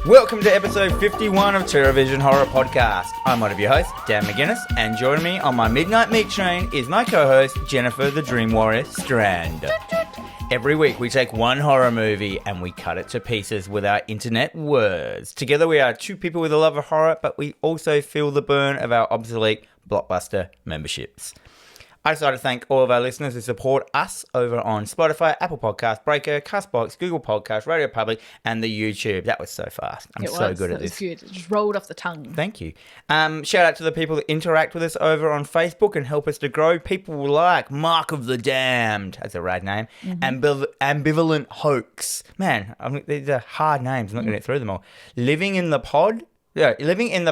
Welcome to episode 51 of TerrorVision Horror Podcast. I'm one of your hosts, Dan McGuinness, and joining me on my midnight meat train is my co-host, Jennifer the Dream Warrior Strand. Every week we take one horror movie and we cut it to pieces with our internet words. Together we are two people with a love of horror, but we also feel the burn of our obsolete Blockbuster memberships. I just like to thank all of our listeners who support us over on Spotify, Apple Podcasts, Breaker, Castbox, Google Podcasts, Radio Public, and the YouTube. That was so fast. I'm so good at this. It was good. It just rolled off the tongue. Thank you. Shout out to the people that interact with us over on Facebook and help us to grow. People like Mark of the Damned, that's a rad name, Ambivalent Hoax. Man, these are hard names. I'm not going to get through them all. Living in the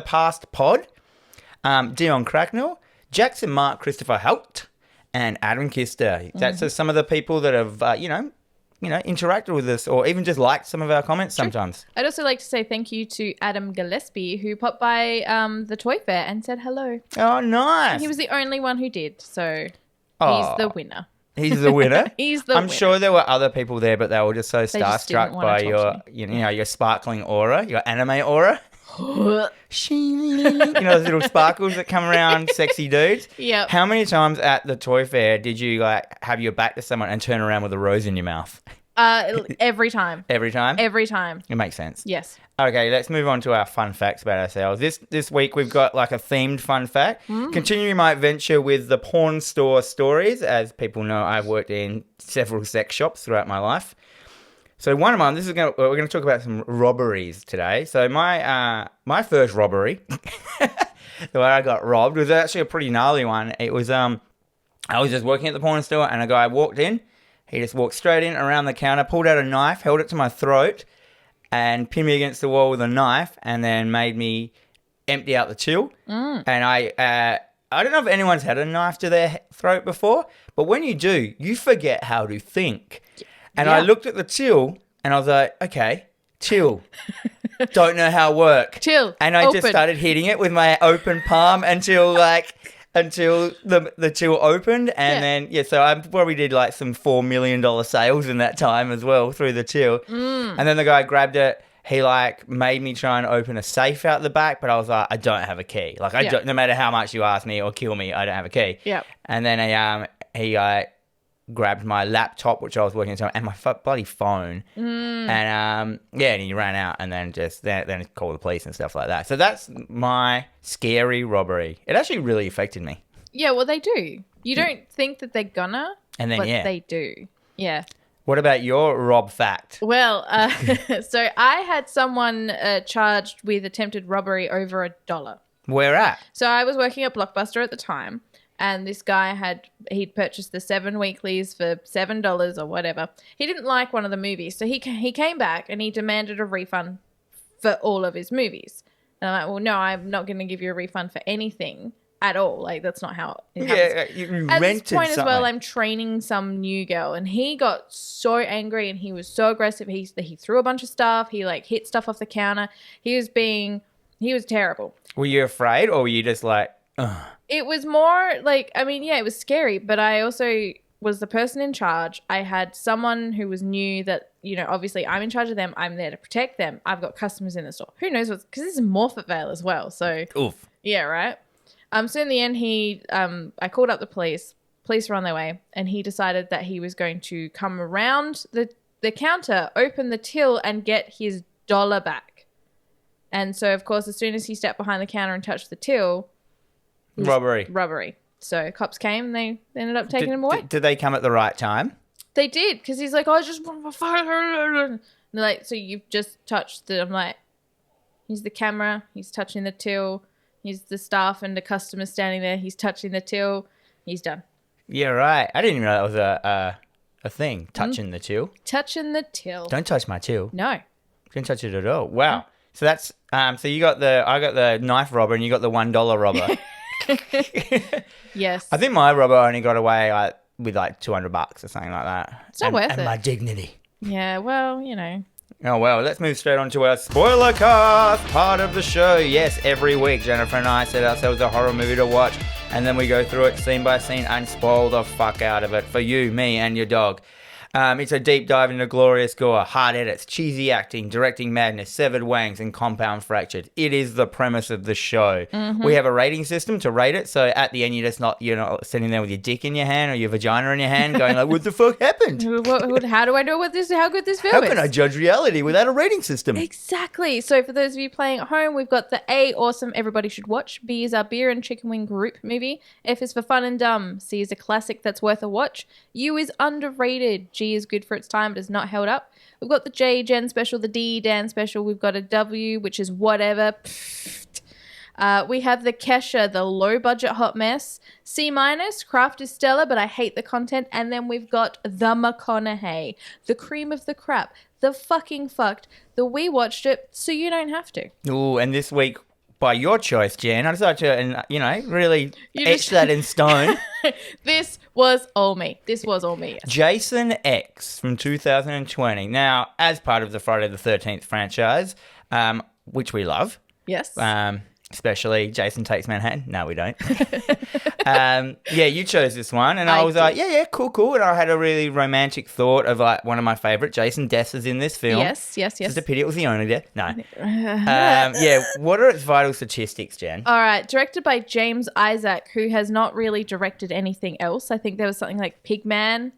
Past Pod, Dion Cracknell, Jackson Mark Christopher Hout, and Adam Kister. That's some of the people that have, interacted with us or even just liked some of our comments sometimes. I'd also like to say thank you to Adam Gillespie, who popped by the toy fair and said hello. Oh, nice. And he was the only one who did, so he's the winner. He's the winner? He's the winner. I'm sure there were other people there, but they were just so starstruck by your sparkling aura, your anime aura. Those little sparkles that come around sexy dudes. Yeah. How many times at the toy fair did you have your back to someone and turn around with a rose in your mouth? Every time. Every time? Every time. It makes sense. Yes. Okay, let's move on to our fun facts about ourselves. This week we've got a themed fun fact. Continuing my adventure with the porn store stories. As people know, I've worked in several sex shops throughout my life. So one of mine, we're going to talk about some robberies today. So my first robbery, the way I got robbed, was actually a pretty gnarly one. It was I was just working at the porn store and a guy walked in. He just walked straight in around the counter, pulled out a knife, held it to my throat, and pinned me against the wall with a knife, and then made me empty out the till. And I don't know if anyone's had a knife to their throat before, but when you do, you forget how to think. And I looked at the till and I was like, okay, till. Don't know how it works. Till. And I just started hitting it with my open palm until the till opened. And then, so I probably did some $4 million sales in that time as well through the till. And then the guy grabbed it. He made me try and open a safe out the back, but I was like, I don't have a key. No matter how much you ask me or kill me, I don't have a key. Yep. And then he grabbed my laptop, which I was working on, and my bloody phone. And and he ran out, and then then called the police and stuff like that. So that's my scary robbery. It actually really affected me. Yeah, well, they do. You don't think that they're gonna, and then but they do. Yeah. What about your rob fact? Well, so I had someone charged with attempted robbery over $1. Where at? So I was working at Blockbuster at the time. And this guy he'd purchased the 7 weeklies for $7 or whatever. He didn't like one of the movies. So he came back and he demanded a refund for all of his movies. And I'm like, well, no, I'm not going to give you a refund for anything at all. That's not how it happens. You at rented this point something. as well, I'm training some new girl. And he got so angry and he was so aggressive. He threw a bunch of stuff. He hit stuff off the counter. He was terrible. Were you afraid or were you just like, ugh? It was more it was scary, but I also was the person in charge. I had someone who was new that, obviously I'm in charge of them. I'm there to protect them. I've got customers in the store. Who knows because this is Morphettvale as well. So, oof. Yeah, right. So in the end, I called up the police. Police were on their way, and he decided that he was going to come around the counter, open the till, and get his $1 back. And so, of course, as soon as he stepped behind the counter and touched the till, Robbery. So cops came and they ended up taking him away. Did they come at the right time? They did, because he's like, I just want my phone. And they're like, so you've just touched I'm like, he's the camera. He's touching the till. He's the staff and the customer standing there. He's touching the till. He's done. Yeah, right. I didn't even know that was a thing, touching the till. Touching the till. Don't touch my till. No. Don't touch it at all. Wow. So that's, so I got the knife robber and you got the $1 robber. Yes. I think my robber only got away with $200 or something like that. It's not worth it. And my dignity. Yeah, well, Oh, well, let's move straight on to our spoiler cast part of the show. Yes, every week, Jennifer and I set ourselves a horror movie to watch, and then we go through it scene by scene and spoil the fuck out of it for you, me, and your dog. It's a deep dive into glorious gore, hard edits, cheesy acting, directing madness, severed wangs, and compound fractured. It is the premise of the show. Mm-hmm. We have a rating system to rate it, so at the end you're not sitting there with your dick in your hand or your vagina in your hand going like, what the fuck happened? How do I know how good this film How is? can I judge reality without a rating system? Exactly. So for those of you playing at home, we've got the A, awesome, everybody should watch. B is our beer and chicken wing group movie. F is for fun and dumb. C is a classic that's worth a watch. U is underrated. G is good for its time, but is not held up. We've got the J, Jen special, the D, Dan special. We've got a W, which is whatever. We have the Kesha, the low-budget hot mess. C minus, craft is stellar, but I hate the content. And then we've got the McConaughey, the cream of the crap, the fucking fucked, the we watched it, so you don't have to. Ooh, and this week, by your choice, Jen, I decided to, really etch that in stone. This was all me. Yes. Jason X from 2020. Now, as part of the Friday the 13th franchise, which we love. Yes. Especially Jason Takes Manhattan. No, we don't. You chose this one. And I was did. like, yeah, cool. And I had a really romantic thought of like one of my favourite Jason deaths is in this film. Yes. It's just a pity it was the only death. No. What are its vital statistics, Jen? All right. Directed by James Isaac, who has not really directed anything else. I think there was something like Pigman.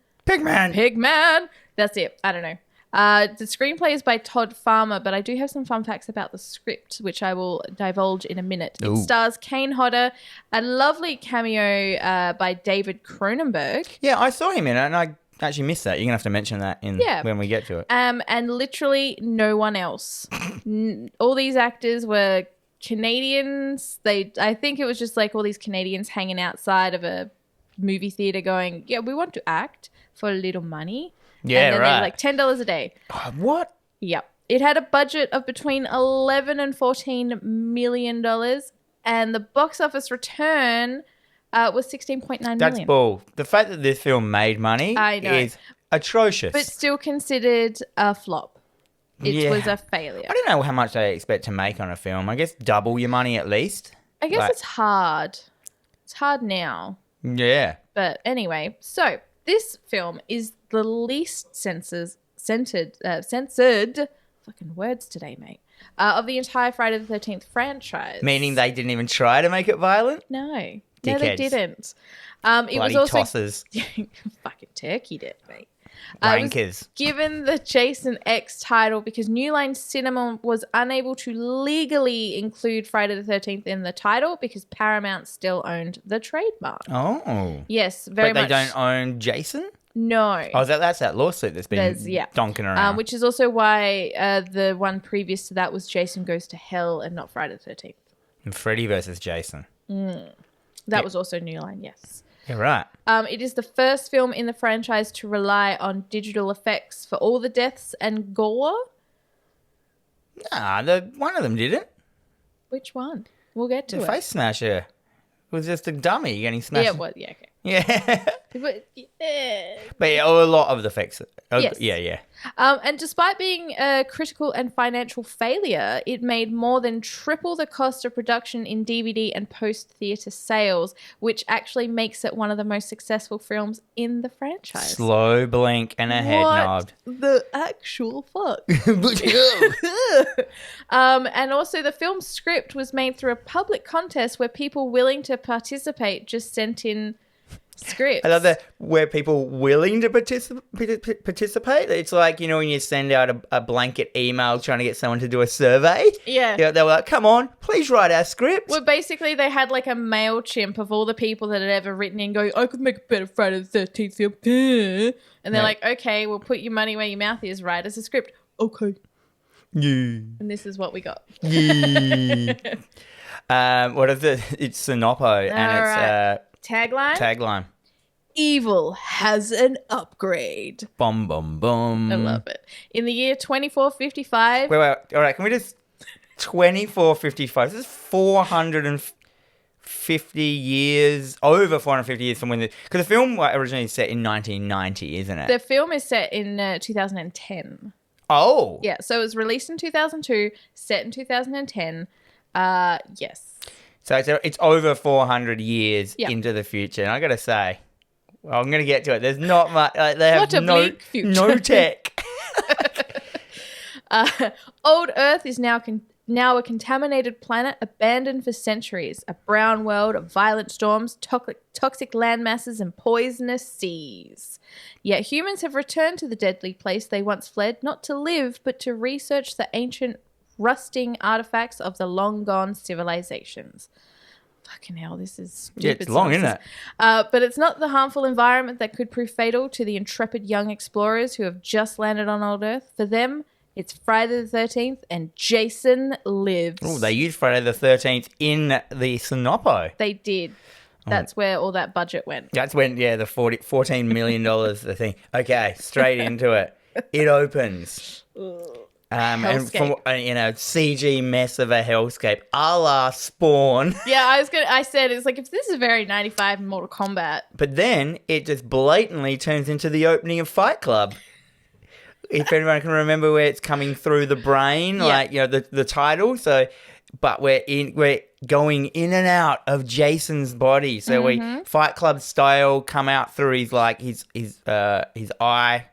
That's it. I don't know. The screenplay is by Todd Farmer, but I do have some fun facts about the script, which I will divulge in a minute. Ooh. It stars Kane Hodder, a lovely cameo by David Cronenberg. Yeah, I saw him in it, and I actually missed that. You're going to have to mention that when we get to it. And literally no one else. All these actors were Canadians. I think it was just like all these Canadians hanging outside of a movie theater going, yeah, we want to act for a little money. Yeah, and then right. They were like $10 a day. What? Yep. It had a budget of between $11 and $14 million, and the box office return was $16.9 million. That's bull. The fact that this film made money is atrocious. But still considered a flop. It was a failure. I don't know how much they expect to make on a film. I guess double your money at least. I guess it's hard. It's hard now. Yeah. But anyway, so this film is the least censored, fucking words today, mate, of the entire Friday the 13th franchise. Meaning they didn't even try to make it violent? No, Dickheads. they didn't. Bloody it was also tossers. fucking turkey did, mate. Wankers. It was given the Jason X title because New Line Cinema was unable to legally include Friday the 13th in the title because Paramount still owned the trademark. Oh. Yes, very much. But they don't own Jason? No. Oh, that's that lawsuit that's been donking around. Which is also why the one previous to that was Jason Goes to Hell and not Friday the 13th. And Freddy versus Jason. That was also New Line, yes. Yeah, right. It is the first film in the franchise to rely on digital effects for all the deaths and gore. Nah, one of them didn't. Which one? We'll get to the it. Face Smasher. It was just a dummy getting smashed. Yeah, well, yeah, okay. Yeah. But a lot of the effects. Yes. Yeah. And despite being a critical and financial failure, it made more than triple the cost of production in DVD and post-theater sales, which actually makes it one of the most successful films in the franchise. Slow blink and a head nod. The actual fuck. And also the film's script was made through a public contest where people willing to participate just sent in scripts. I love that where people willing to participate. It's like, when you send out a blanket email trying to get someone to do a survey. Yeah. They were like, come on, please write our script. Well, basically they had like a MailChimp of all the people that had ever written in going, I could make a better Friday the 13th film. And they're like, okay, we'll put your money where your mouth is, write us a script. Okay. Yeah. And this is what we got. Yeah. What is it? It's Sinopo and it's Tagline. Evil has an upgrade. Bum, bum, bum. I love it. In the year 2455. Wait. All right, can we just... 2455. This is 450 years, over 450 years from when because the film originally set in 1990, isn't it? The film is set in 2010. Oh. Yeah, so it was released in 2002, set in 2010. Yes. So it's over 400 years into the future. And I got to say, Well, I'm going to get to it. There's not much. They have What a bleak future. no tech. Old Earth is now a contaminated planet abandoned for centuries. A brown world of violent storms, toxic land masses, and poisonous seas. Yet humans have returned to the deadly place they once fled, not to live, but to research the ancient rusting artifacts of the long-gone civilizations. Fucking hell, this is stupid. Yeah, it's long, isn't it? But it's not the harmful environment that could prove fatal to the intrepid young explorers who have just landed on old Earth. For them, it's Friday the 13th and Jason lives. Oh, they used Friday the 13th in the Sinopo. They did. That's where all that budget went. That's when, the $14 million, the thing. Okay, straight into it. It opens. And from CG mess of a hellscape, a la Spawn. Yeah, I said it's like if this is very 95 Mortal Kombat. But then it just blatantly turns into the opening of Fight Club. If anyone can remember where it's coming through the brain, the title. So, but we're going in and out of Jason's body. So we Fight Club style come out through his eye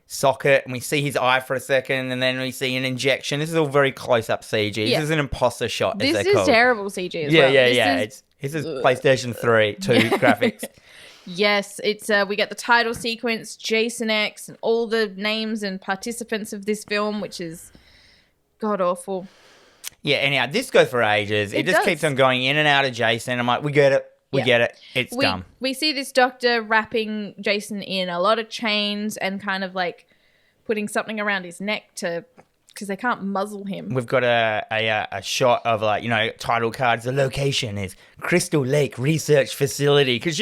socket, and we see his eye for a second, and then we see an injection. This is all very close up CG. Yeah. This is an imposter shot. This is terrible CG as well. This is PlayStation 2 graphics. Yes, it's we get the title sequence, Jason X, and all the names and participants of this film, which is god awful. Yeah, anyhow, this goes for ages. It just keeps on going in and out of Jason. I'm like, we get it. We get it. It's dumb. We see this doctor wrapping Jason in a lot of chains and kind of like putting something around his neck because they can't muzzle him. We've got a shot of title cards. The location is Crystal Lake Research Facility because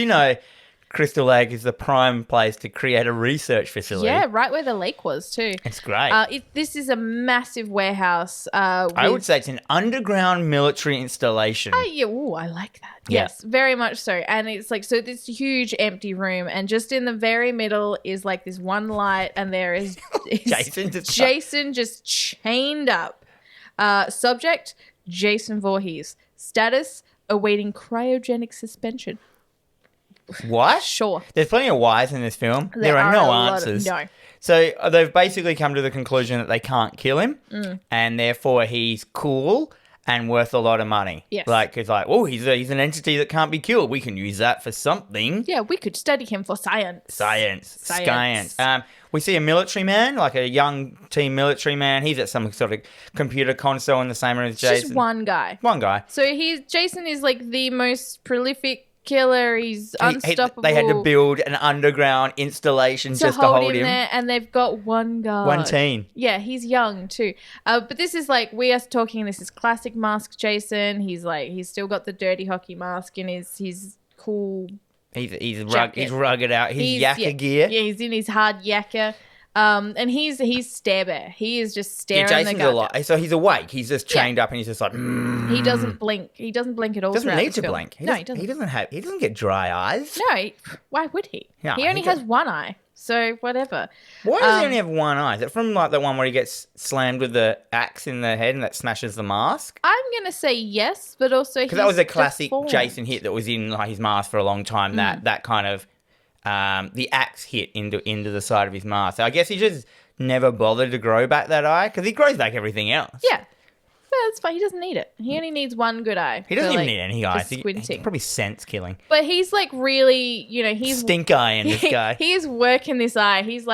Crystal Lake is the prime place to create a research facility. Yeah, right where the lake was too. It's great. This is a massive warehouse. I would say it's an underground military installation. I like that. Yeah. Yes, very much so. And it's like, so this huge empty room, and just in the very middle is like this one light, and there is Jason just chained up. Subject, Jason Voorhees. Status, awaiting cryogenic suspension. What? Sure. There's plenty of whys in this film. There are no answers. No. So they've basically come to the conclusion that they can't kill him, and therefore he's cool and worth a lot of money. Yes. He's an entity that can't be killed. We can use that for something. Yeah, we could study him for science. Science. We see a military man, like a young team military man. He's at some sort of computer console in the same room as Jason. Just one guy. So Jason is like the most prolific killer. He's unstoppable. They had to build an underground installation just to hold him there, and they've got one guard. One team. Yeah, he's young too. But this is like, we are talking, this is classic mask Jason. He's still got the dirty hockey mask in his cool. He's rugged out. His yakka gear. Yeah, he's in his hard yakka. And he's stare bear. He is just staring. Yeah, Jason's a lot. So he's awake. He's just chained up, and he's just like. He doesn't blink. He doesn't blink at all. Doesn't need to blink. No, he doesn't. He doesn't get dry eyes. No, why would he? Yeah, he only has one eye. So whatever. Why does he only have one eye? Is it from like the one where he gets slammed with the axe in the head and that smashes the mask? I'm gonna say yes, but also because that was a classic Jason hit that was in like his mask for a long time. That kind of the axe hit into the side of his mask. So I guess he just never bothered to grow back that eye because he grows back everything else. Yeah. That's fine. He doesn't need it. He only needs one good eye. He doesn't even need any eyes. He's squinting. Probably sense killing. But he's like really, he's stink eye in this guy. He is working this eye. He's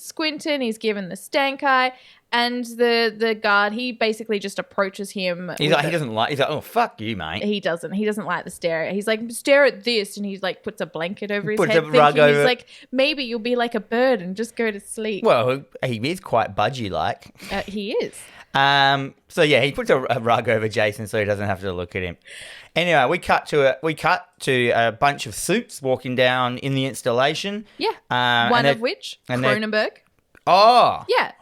squinting. He's giving the stank eye, and the guard, he basically just approaches him. He's like, oh fuck you, mate. He doesn't like the stare. He's like, stare at this, and he's like puts a blanket over his head. Puts a rug over. He's like, maybe you'll be like a bird and just go to sleep. Well, he is quite budgie like. He is. So yeah, he puts a rug over Jason so he doesn't have to look at him. Anyway, we cut to a bunch of suits walking down in the installation. Yeah. One of which Cronenberg. Oh. Yeah.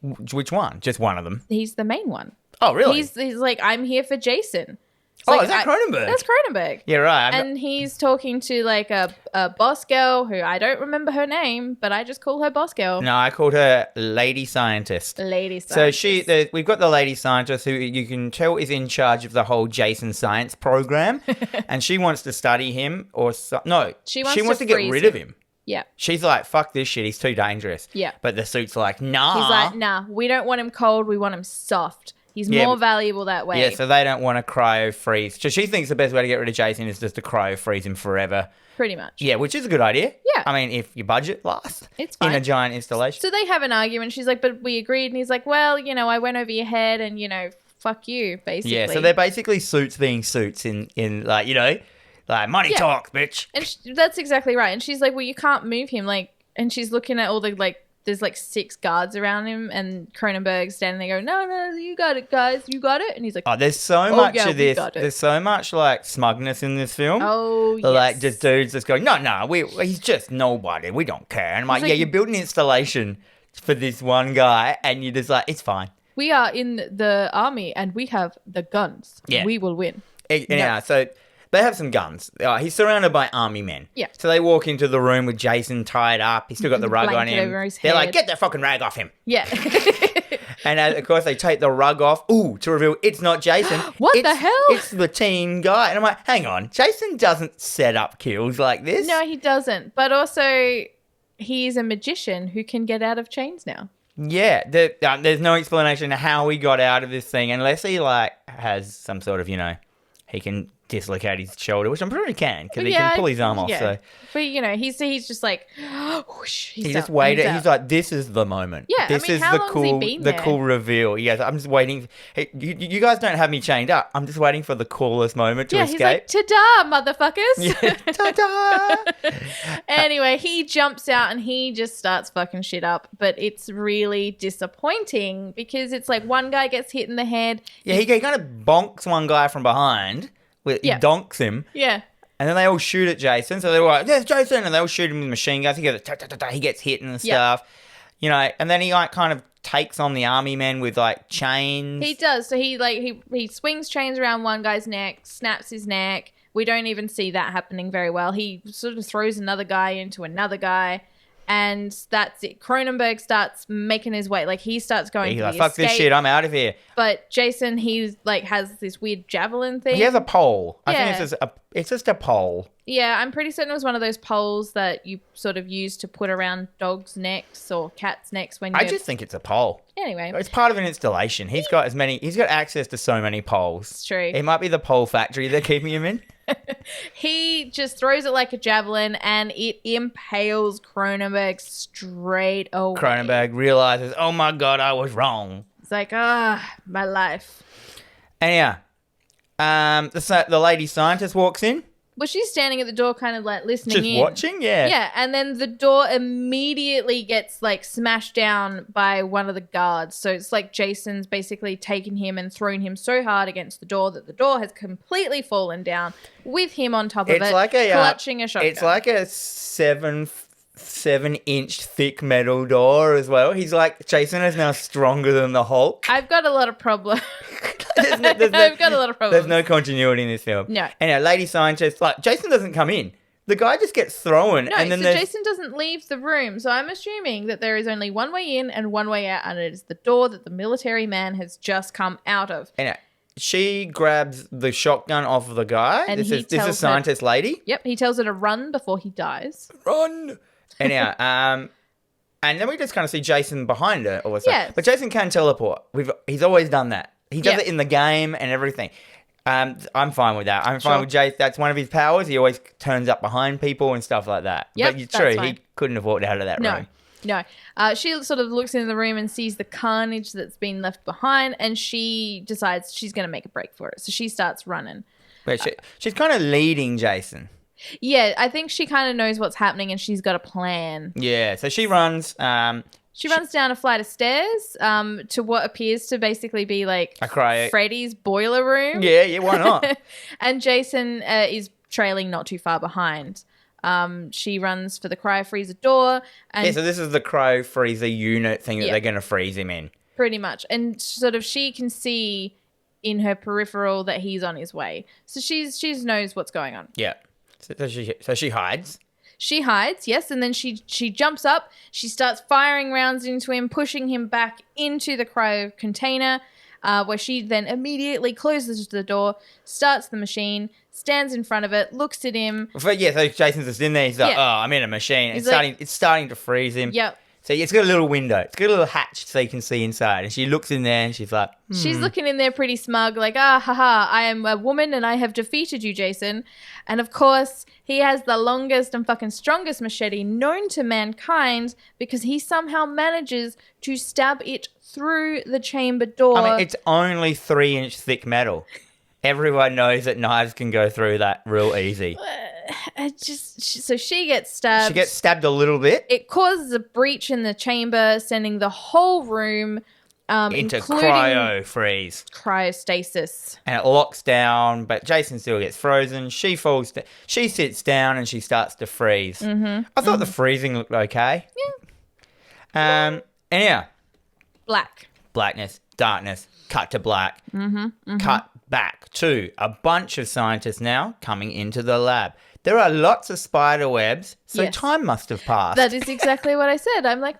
Which one? Just one of them. He's the main one. Oh, really? He's like, I'm here for Jason. Oh, is that Cronenberg? That's Cronenberg. Yeah, right. And he's talking to like a boss girl who I don't remember her name, but I just call her boss girl. No, I called her Lady Scientist. Lady So Scientist. we've got the Lady Scientist who you can tell is in charge of the whole Jason science program, and she wants to study him she wants to get rid of him. Yeah. She's like, fuck this shit, he's too dangerous. Yeah. But the suit's like, nah. He's like, nah, we don't want him cold, we want him soft. He's more valuable that way. Yeah, so they don't want to cryo freeze. So she thinks the best way to get rid of Jason is just to cryo freeze him forever. Pretty much. Yeah, which is a good idea. Yeah. I mean, if your budget lasts. It's fine. In a giant installation. So they have an argument. She's like, but we agreed. And he's like, well, I went over your head and, fuck you, basically. Yeah, so they're basically suits being suits in like, like money talks, bitch. And that's exactly right. And she's like, well, you can't move him. Like, and she's looking at all the, like, there's like 6 guards around him, and Cronenberg's standing there going, no, you got it, guys. You got it. And he's like, oh, there's so much of this. There's so much like smugness in this film. Oh, yes. Like just dudes just going, no, he's just nobody. We don't care. And I'm like, yeah, you built an installation for this one guy, and you're just like, it's fine. We are in the army, and we have the guns. Yeah. We will win. Yeah, so they have some guns. He's surrounded by army men. Yeah. So they walk into the room with Jason tied up. He's still got the rug on him. Over his They're head. like, get that fucking rag off him. Yeah. And of course, they take the rug off. Ooh, to reveal it's not Jason. The hell? It's the teen guy. And I'm like, hang on. Jason doesn't set up kills like this. No, he doesn't. But also, he's a magician who can get out of chains now. Yeah. There's no explanation of how he got out of this thing unless he, like, has some sort of, he can dislocate his shoulder, which I'm sure he can because he can pull his arm off. So. But, he's just like, whoosh, he just waited. He's like, this is the moment. Yeah, this is how long has he been there? Cool reveal. He goes, I'm just waiting. Hey, you guys don't have me chained up. I'm just waiting for the coolest moment to escape. He's like, ta-da, motherfuckers. Yeah, ta-da. Anyway, he jumps out and he just starts fucking shit up. But it's really disappointing because it's like one guy gets hit in the head. Yeah, he kind of bonks one guy from behind. He donks him. Yeah. And then they all shoot at Jason. So they're like, there's Jason. And they all shoot him with machine guns. He goes, he gets hit and stuff. And then he like kind of takes on the army men with like chains. He does. So he swings chains around one guy's neck, snaps his neck. We don't even see that happening very well. He sort of throws another guy into another guy. And that's it. Cronenberg starts making his way. Like, he starts going He's to like, the fuck escape. this shit, I'm out of here. But Jason, he's like, has this weird javelin thing. He has a pole. I think it's just a pole. Yeah, I'm pretty certain it was one of those poles that you sort of use to put around dogs' necks or cats' necks when you... I just think it's a pole. Anyway. It's part of an installation. He's got access to so many poles. It's true. It might be the pole factory they're keeping him in. He just throws it like a javelin and it impales Cronenberg straight away. Cronenberg realizes, oh my God, I was wrong. It's like, my life. And the lady scientist walks in. Well, she's standing at the door kind of like listening in. Just watching, yeah. Yeah, and then the door immediately gets like smashed down by one of the guards. So it's like Jason's basically taken him and thrown him so hard against the door that the door has completely fallen down with him on top of it, clutching a shotgun. It's like a 7-inch thick metal door as well. He's like, Jason is now stronger than the Hulk. I've got a lot of problems. I've got a lot of problems. There's no continuity in this film. No. And lady scientist, like, Jason doesn't come in. The guy just gets thrown. No, and then so Jason doesn't leave the room. So I'm assuming that there is only one way in and one way out, and it is the door that the military man has just come out of. And she grabs the shotgun off of the guy. And this is scientist lady. Yep, he tells her to run before he dies. Run! Anyhow, and then we just kind of see Jason behind her. Yeah. But Jason can teleport. He's always done that. He does it in the game and everything. I'm fine with that. I'm fine with Jason. That's one of his powers. He always turns up behind people and stuff like that. Yep, but it's true. He couldn't have walked out of that room. No. She sort of looks into the room and sees the carnage that's been left behind, and she decides she's going to make a break for it. So she starts running. But she's kind of leading Jason. Yeah, I think she kind of knows what's happening and she's got a plan. Yeah, so she runs. She runs down a flight of stairs to what appears to basically be like Freddy's boiler room. Yeah, why not? And Jason is trailing not too far behind. She runs for the cryo freezer door. And so this is the cryo freezer unit thing that they're going to freeze him in. Pretty much. And sort of she can see in her peripheral that he's on his way. So she knows what's going on. Yeah. So she hides. She hides, yes, and then she jumps up. She starts firing rounds into him, pushing him back into the cryo container, where she then immediately closes the door, starts the machine, stands in front of it, looks at him. So Jason's just in there. He's like, Yeah. "Oh, I'm in a machine." He's It's starting to freeze him. Yep. So it's got a little window. It's got a little hatch so you can see inside. And she looks in there and she's like, She's looking in there pretty smug, like, haha, I am a woman and I have defeated you, Jason. And of course, he has the longest and fucking strongest machete known to mankind because he somehow manages to stab it through the chamber door. I mean, it's only 3-inch thick metal. Everyone knows that knives can go through that real easy. So she gets stabbed. She gets stabbed a little bit. It causes a breach in the chamber, sending the whole room Into including cryo freeze. cryostasis. And it locks down, but Jason still gets frozen. She falls. She sits down and she starts to freeze. I thought the freezing looked okay. Yeah. Anyhow, blackness, darkness, cut to black. Cut back to a bunch of scientists now coming into the lab. There are lots of spider webs, so Yes. time must have passed. That is exactly what I said. I'm like,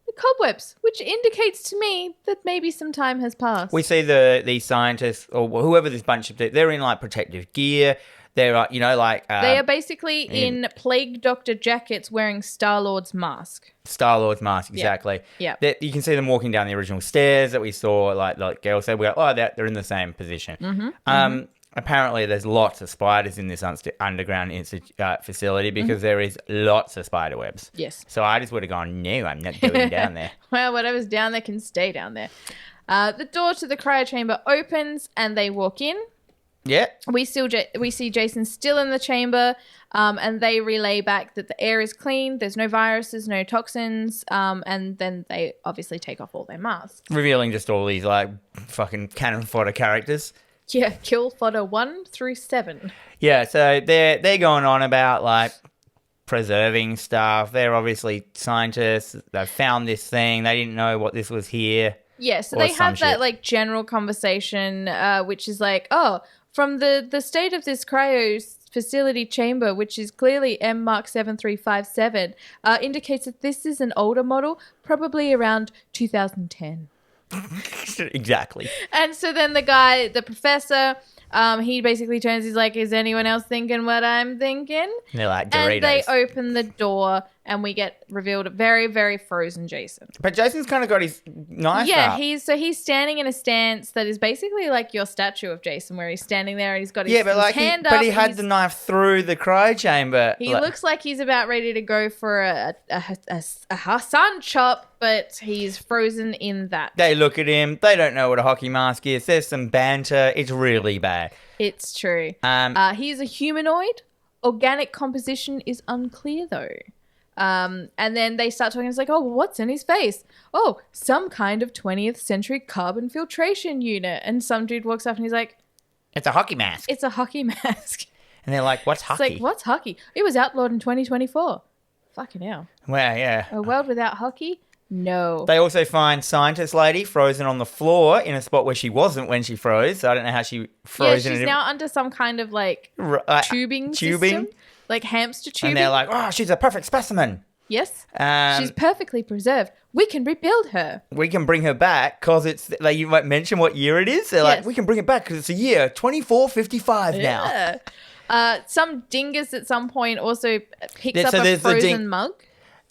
the cobwebs, which indicates to me that maybe some time has passed. We see these scientists or whoever this bunch of they're in like protective gear. They're they are basically in Plague Doctor jackets wearing Star-Lord's mask. Star-Lord's mask, exactly. Yeah. You can see them walking down the original stairs that we saw, like Gail said. We go, oh, they're in the same position. Apparently, there's lots of spiders in this underground facility because there is lots of spider webs. Yes. So I just would have gone, no, I'm not going down there. Well, whatever's down there can stay down there. The door to the cryo chamber opens and they walk in. Yeah. We see Jason still in the chamber, and they relay back that the air is clean, there's no viruses, no toxins, and then they obviously take off all their masks. Revealing just all these like fucking cannon fodder characters. Yeah, kill fodder 1 through 7. Yeah, so they're going on about like preserving stuff. They're obviously scientists. They found this thing. They didn't know what this was here. Yeah, so Or they some have that shit. like general conversation, which is like, oh, from the state of this cryo facility chamber, which is clearly M Mark 7357, indicates that this is an older model, probably around 2010. Exactly. And so then the professor, he basically turns, he's like, is anyone else thinking what I'm thinking? And they're like Doritos. And they open the door and we get revealed a very, very frozen Jason. But Jason's kind of got his knife Yeah, up. he's standing in a stance that is basically like your statue of Jason, where he's standing there and he's got his, Yeah, but like his hand but up. he had he's- the knife through the cryo chamber. He Like, looks like he's about ready to go for a Hassan chop, but he's frozen in that. They look at him. They don't know what a hockey mask is. There's some banter. It's really bad. It's true. He's a humanoid. Organic composition is unclear, though. And then they start talking. It's like, oh, what's in his face? Oh, some kind of 20th century carbon filtration unit. And some dude walks up and he's like, It's a hockey mask. it's a hockey mask. And they're like, what's It's hockey? like, what's hockey? It was outlawed in 2024. Fucking hell. Well, yeah. A world without hockey? No. They also find scientist lady frozen on the floor in a spot where she wasn't when she froze. So I don't know how she froze. Yeah, she's now under some kind of like tubing system. Like hamster tubing. And they're like, oh, she's a perfect specimen. Yes. Um, She's perfectly preserved. We can rebuild her. we can bring her back because it's like you might mention what year it is. They're like, Yes. we can bring it back because it's a year 2455 now. Yeah. Some dingus at some point also picks Yeah, up so a there's the frozen mug.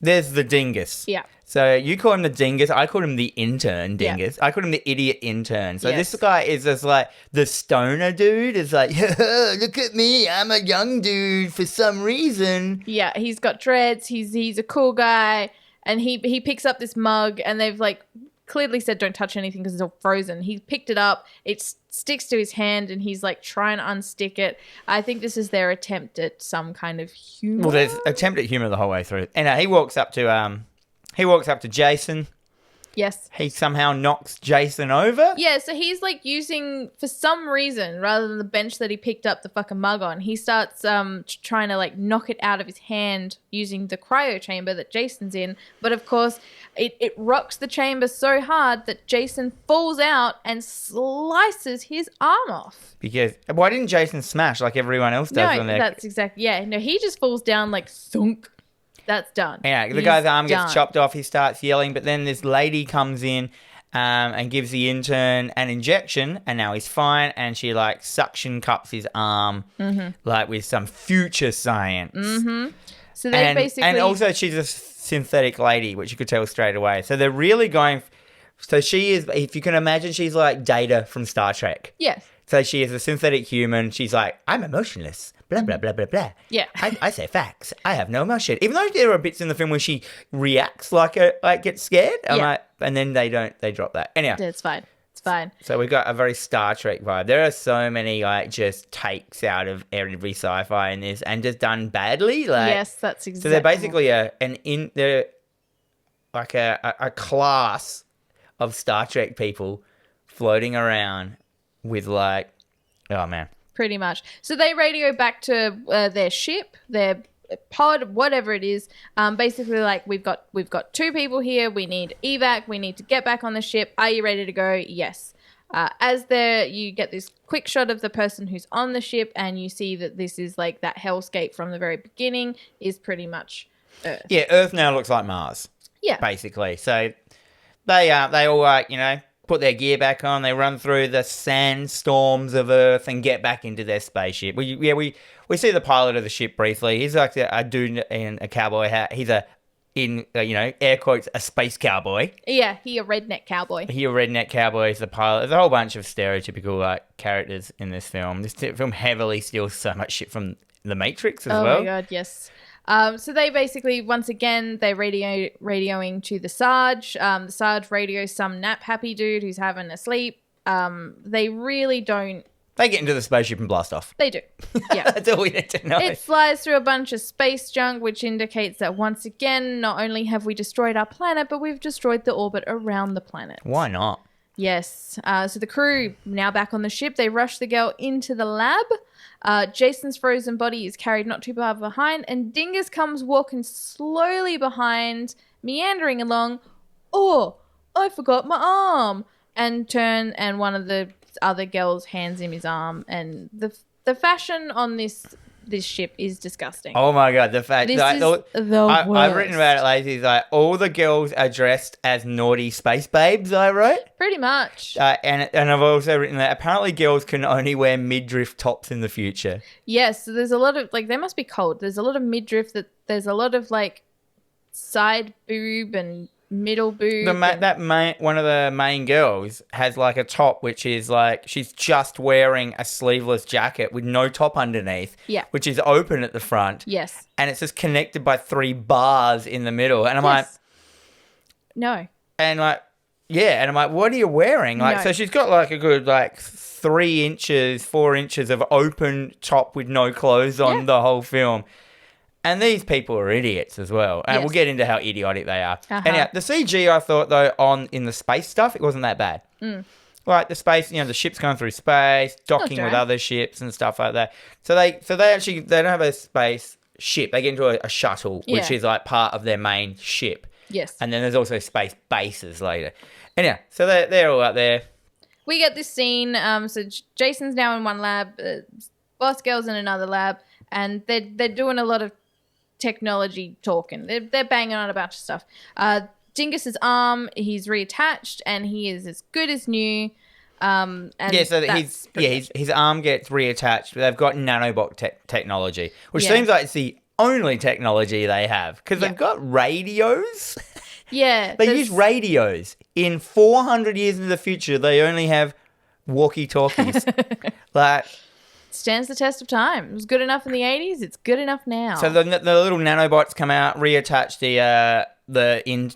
There's the dingus. Yeah. So you call him the dingus. I called him the intern dingus. I called him the idiot intern. So Yes. this guy is just like the stoner dude. Is like, look at me. I'm a young dude for some reason. Yeah, he's got dreads. He's a cool guy, and he picks up this mug, and they've like clearly said don't touch anything because it's all frozen. He picked it up. It sticks to his hand, and he's like trying to unstick it. I think this is their attempt at some kind of humor. Well, there's attempt at humor the whole way through. And he walks up to Jason. Yes. He somehow knocks Jason over. Yeah, so he's like using, for some reason, rather than the bench that he picked up the fucking mug on, he starts trying to like knock it out of his hand using the cryo chamber that Jason's in. But of course, it rocks the chamber so hard that Jason falls out and slices his arm off. Because why didn't Jason smash like everyone else does? No, that's exactly, yeah. No, he just falls down like thunk. That's done. Yeah, the guy's arm gets chopped off. He starts yelling, but then this lady comes in and gives the intern an injection, and now he's fine. And she like suction cups his arm, like with some future science. Mm-hmm. So they basically, and also she's a synthetic lady, which you could tell straight away. So they're really going. So she is, if you can imagine, she's like Data from Star Trek. Yes. So she is a synthetic human. She's like, I'm emotionless. Blah, blah, blah, blah, blah. Yeah. I say facts. I have no emotion. Even though there are bits in the film where she reacts like gets scared. I'm like, and then they drop that. Anyhow. It's fine. It's fine. So we've got a very Star Trek vibe. There are so many like just takes out of every sci-fi in this and just done badly. Like, yes, that's exactly. So they're basically they're like a class of Star Trek people floating around with like, oh man. Pretty much. So they radio back to their ship, their pod, whatever it is. Basically, like we've got 2 people here. We need evac. We need to get back on the ship. Are you ready to go? Yes. You get this quick shot of the person who's on the ship, and you see that this is like that hellscape from the very beginning is pretty much Earth. Yeah, Earth now looks like Mars. Yeah, basically. So they all put their gear back on. They run through the sandstorms of Earth and get back into their spaceship. We see the pilot of the ship briefly. He's like a dude in a cowboy hat. He's air quotes, a space cowboy. Yeah, he a redneck cowboy. He's the pilot. There's a whole bunch of stereotypical characters in this film. This film heavily steals so much shit from The Matrix as well. Oh my god, yes. So they basically, once again, they're radioing to the Sarge. The Sarge radios some nap-happy dude who's having a sleep. They really don't... They get into the spaceship and blast off. They do, yeah. That's all we need to know. It flies through a bunch of space junk, which indicates that once again, not only have we destroyed our planet, but we've destroyed the orbit around the planet. Why not? Yes. So the crew, now back on the ship, they rush the girl into the lab. Jason's frozen body is carried not too far behind, and Dingus comes walking slowly behind, meandering along. Oh, I forgot my arm. And one of the other girls hands him his arm, and the fashion on this ship is disgusting. Oh my god, the fact this is the worst. I've written about it later. It's like all the girls are dressed as naughty space babes. I wrote pretty much, and I've also written that apparently girls can only wear midriff tops in the future. Yes, so there's a lot of they must be cold. There's a lot of midriff. There's a lot of side boob and middle boob. One of the main girls has a top which is she's just wearing a sleeveless jacket with no top underneath. Yeah. Which is open at the front. Yes. And it's just connected by 3 bars in the middle. And I'm like, no. And and I'm like, what are you wearing? No. So she's got a good 3 inches, 4 inches of open top with no clothes on the whole film. And these people are idiots as well. And we'll get into how idiotic they are. Anyhow, the CG, I thought, though, in the space stuff, it wasn't that bad. The space, the ship's going through space, docking with other ships and stuff like that. So they don't have a space ship. They get into a shuttle, which is part of their main ship. Yes. And then there's also space bases later. Anyhow, so they're all up there. We get this scene. So Jason's now in one lab. Boss Girl's in another lab. And they're doing a lot of technology talking. They're banging on a bunch of stuff. Dingus's arm, he's reattached and he is as good as new. His arm gets reattached. They've got nanobot technology, which seems like it's the only technology they have because they've got radios. Yeah, they use radios. In 400 years into the future, they only have walkie-talkies. Stands the test of time. It was good enough in the 80s. It's good enough now. So the little nanobots come out, reattach the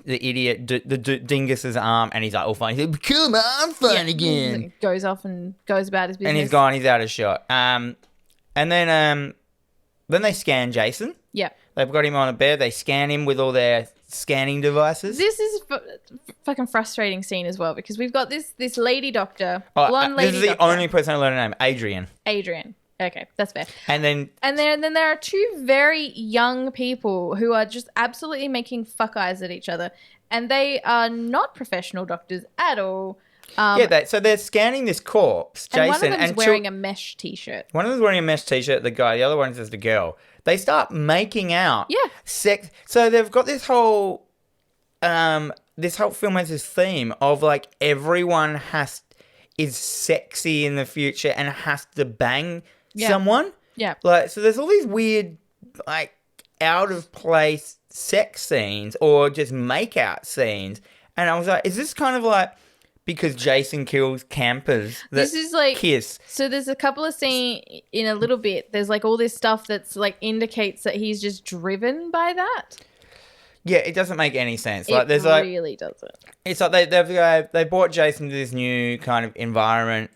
idiot Dingus's arm, and he's like, "Oh, fine." He's like, "Cool, my arm's fine again." Goes off and goes about his business. And he's gone. He's out of shot. And then they scan Jason. Yeah. They've got him on a bed. They scan him with all their scanning devices. This is fucking frustrating scene as well because we've got this lady doctor, Oh, blonde lady. this is the doctor. only person I learned her name, Adrian. Adrian. Okay, that's fair. And then there are two very young people who are just absolutely making fuck eyes at each other, and they are not professional doctors at all. So they're scanning this corpse, Jason, and one of them's wearing a mesh t-shirt. One of them's wearing a mesh t-shirt, the guy. The other one's just the girl. They start making out. Yeah. Sex. So they've got this whole film has this theme of like everyone is sexy in the future and has to bang someone. Yeah. Like, so there's all these weird, like, out of place sex scenes or just make out scenes. And I was like, is this kind of like because Jason kills campers that this is like kiss? So there's a couple of scenes in a little bit. There's like all this stuff that's like indicates that he's just driven by that. Yeah, it doesn't make any sense. It Like, there's really doesn't. It's like they brought Jason to this new kind of environment,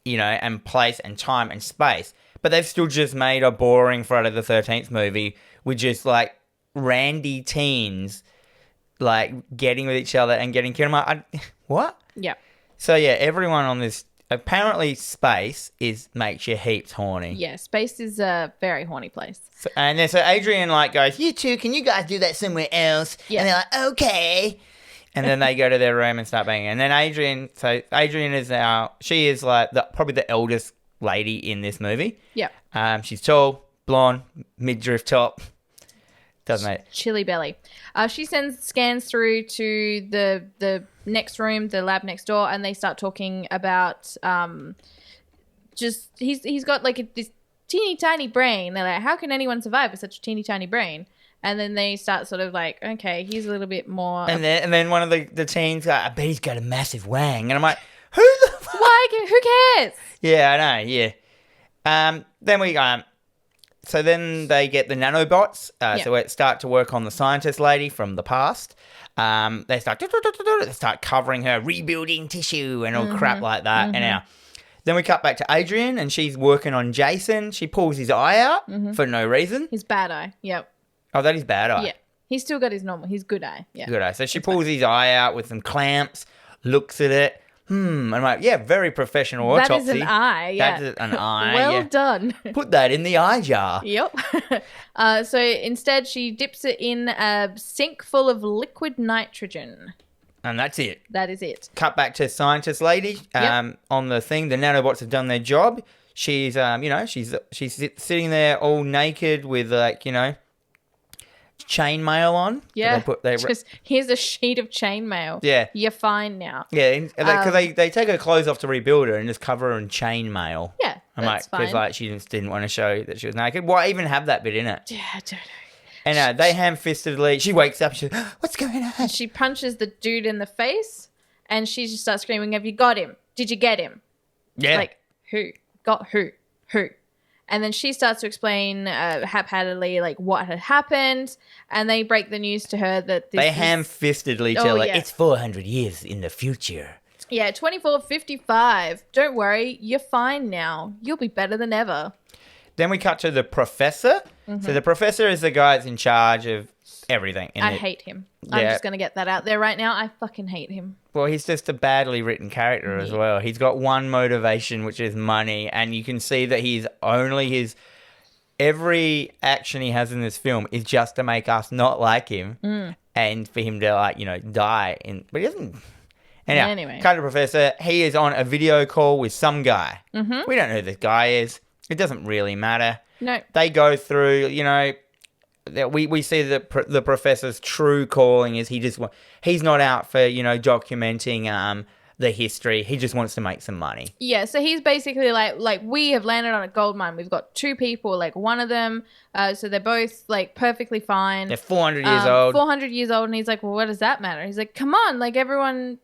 you know, and place and time and space, but they've still just made a boring Friday the 13th movie with just like randy teens like getting with each other and getting killed. What? Yeah. So yeah, everyone on this apparently space makes you heaps horny. Yeah, space is a very horny place. So Adrian like goes, "You two, can you guys do that somewhere else?" Yeah. And they're like, "Okay." And then they go to their room and start banging. And then Adrian is she is like probably the eldest lady in this movie. Yeah. She's tall, blonde, midriff top. Doesn't it? Chilly belly. She sends scans through to the next room, the lab next door, and they start talking about he's got like this teeny tiny brain. They're like, how can anyone survive with such a teeny tiny brain? And then they start sort of like, okay, he's a little bit more. And then one of the teens go, I bet he's got a massive wang. And I'm like, who the fuck? Why? Who cares? Yeah, I know. Yeah. Then we so then they get the nanobots. So we start to work on the scientist lady from the past. They start covering her, rebuilding tissue and all crap like that. Mm-hmm. And then we cut back to Adrian, and she's working on Jason. She pulls his eye out for no reason. His bad eye. Yep. Oh, that is bad eye. Yeah. He's still got his good eye. Yeah. Good eye. So she pulls his eye out with some clamps, looks at it. I'm like, yeah, very professional autopsy. That is an eye, yeah. That's an eye, well done. Put that in the eye jar. Yep. So instead, she dips it in a sink full of liquid nitrogen. And that's it. That is it. Cut back to scientist lady on the thing. The nanobots have done their job. She's, she's sitting there all naked with, like, chainmail on. Yeah. Just here's a sheet of chainmail. Yeah. You're fine now. Yeah, because they take her clothes off to rebuild her and just cover her in chainmail. Yeah, that's fine. Because like she just didn't want to show that she was naked. Why even have that bit in it? Yeah, I don't know. And they ham-fistedly, she wakes up, she's like, what's going on? She punches the dude in the face and she just starts screaming, have you got him? Did you get him? Yeah. Like, who? Got who? Who? And then she starts to explain haphazardly like what had happened, and they break the news to her that they ham-fistedly tell her it's 400 years in the future. Yeah, 2455. Don't worry, you're fine now. You'll be better than ever. Then we cut to the professor. Mm-hmm. So the professor is the guy that's in charge of everything. I hate him. Yeah. I'm just going to get that out there right now. I fucking hate him. Well, he's just a badly written character as well. He's got one motivation, which is money. And you can see that every action he has in this film is just to make us not like him and for him to, die. But he doesn't. Anyway, cut to the professor. He is on a video call with some guy. Mm-hmm. We don't know who this guy is. It doesn't really matter. No. They go through, we see that the professor's true calling is he's not out for, documenting the history. He just wants to make some money. Yeah, so he's basically like we have landed on a gold mine. We've got two people, like one of them, so they're both like perfectly fine. They're 400 years old. 400 years old, and he's like, well, what does that matter? He's like, come on, like everyone...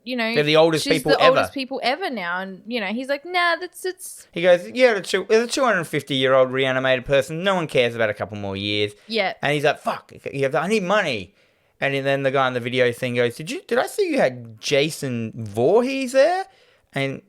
they're the oldest people ever. She's the oldest people ever now. And, he's like, nah, it's... He goes, yeah, there's a 250-year-old reanimated person. No one cares about a couple more years. Yeah. And he's like, fuck, I need money. And then the guy on the video thing goes, did I see you had Jason Voorhees there? And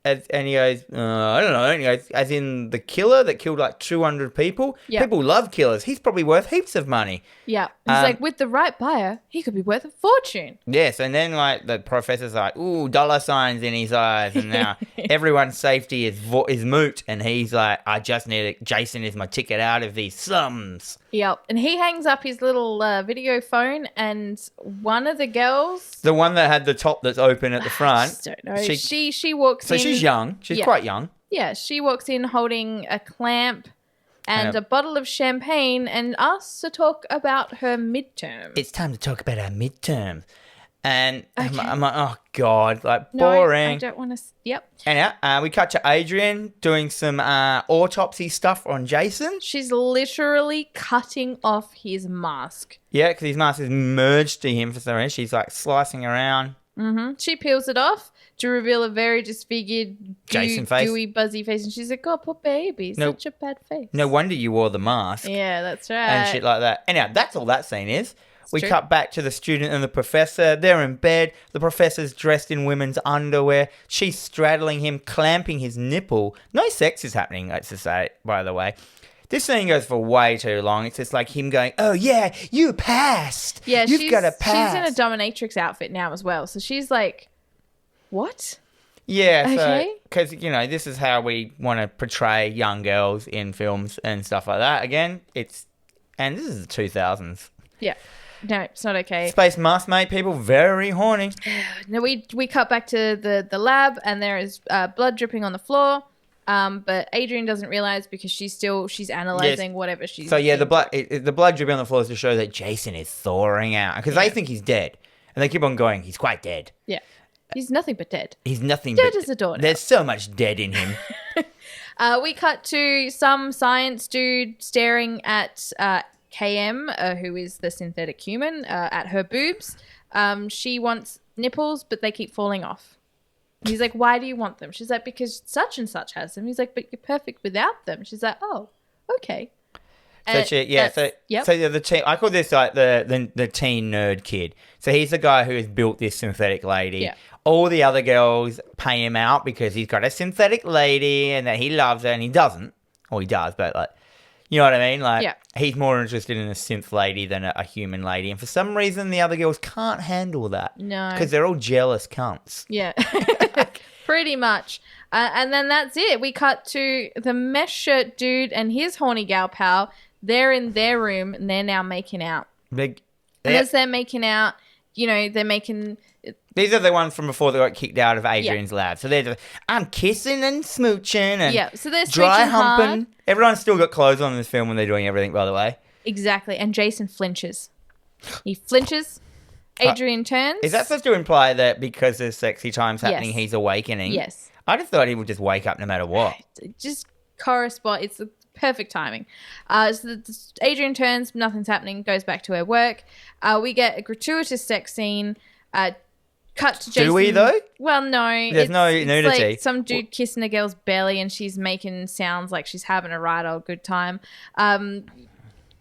and he goes, I don't know. And he goes, as in the killer that killed like 200 people. Yep. People love killers. He's probably worth heaps of money. Yeah. He's like, with the right buyer, he could be worth a fortune. Yes, and then like the professor's like, ooh, dollar signs in his eyes, and now everyone's safety is moot, and he's like, I just need it. Jason is my ticket out of these slums. Yep. And he hangs up his little video phone, and one of the girls, the one that had the top that's open at the front. I just don't know. She walks in. So she's young. She's quite young. Yeah, she walks in holding a clamp and a bottle of champagne and asks to talk about her midterm. It's time to talk about our midterm. And I'm like, oh, God, like, boring. I don't want to... Yep. And we cut to Adrian doing some autopsy stuff on Jason. She's literally cutting off his mask. Yeah, because his mask is merged to him for some reason. She's, like, slicing around. Mm-hmm. She peels it off to reveal a very disfigured, Jason face. gooey, buzzy face. And she's like, oh, poor baby. Such a bad face. No wonder you wore the mask. Yeah, that's right. And shit like that. Anyhow, that's all that scene is. We cut back to the student and the professor. They're in bed. The professor's dressed in women's underwear. She's straddling him, clamping his nipple. No sex is happening, let's just say, by the way. This scene goes for way too long. It's just like him going, oh, yeah, you passed. Yeah, You've got to pass. She's in a dominatrix outfit now as well. So she's like, what? Yeah, okay. Because, you know, this is how we want to portray young girls in films and stuff like that. Again, and this is the 2000s. Yeah. No, it's not okay. Space must make people very horny. Now we cut back to the lab, and there is blood dripping on the floor. But Adrian doesn't realize because she's analyzing whatever she's. So yeah, the blood dripping on the floor is to show that Jason is thawing out because they think he's dead, and they keep on going. He's quite dead. Yeah, he's nothing but dead. He's nothing dead but as a door. There's so much dead in him. We cut to some science dude staring at KM, who is the synthetic human, at her boobs. She wants nipples, but they keep falling off. He's like, why do you want them? She's like, because such and such has them. He's like, but you're perfect without them. She's like, oh, okay. So the teen, I call this like the teen nerd kid. So he's the guy who has built this synthetic lady. Yeah. All the other girls pay him out because he's got a synthetic lady and that he loves her, and he doesn't. Or he does, but like, you know what I mean? Like, he's more interested in a synth lady than a human lady. And for some reason, the other girls can't handle that. No. Because they're all jealous cunts. Yeah. Pretty much. And then that's it. We cut to the mesh shirt dude and his horny gal pal. They're in their room and they're now making out. And as they're making out, you know, they're making... These are the ones from before they got kicked out of Adrian's lab. So they're just, I'm kissing and smooching and so they're dry humping. hard. Everyone's still got clothes on in this film when they're doing everything, by the way. Exactly. And Jason flinches. He flinches. Adrian turns. Is that supposed to imply that because there's sexy times happening, he's awakening? Yes. I just thought he would just wake up no matter what. Just correspond. It's the perfect timing. So Adrian turns, nothing's happening, goes back to her work. We get a gratuitous sex scene. Cut to Jason. Do we, though? Well, no. There's no nudity. It's like some dude kissing a girl's belly and she's making sounds like she's having a right old good time.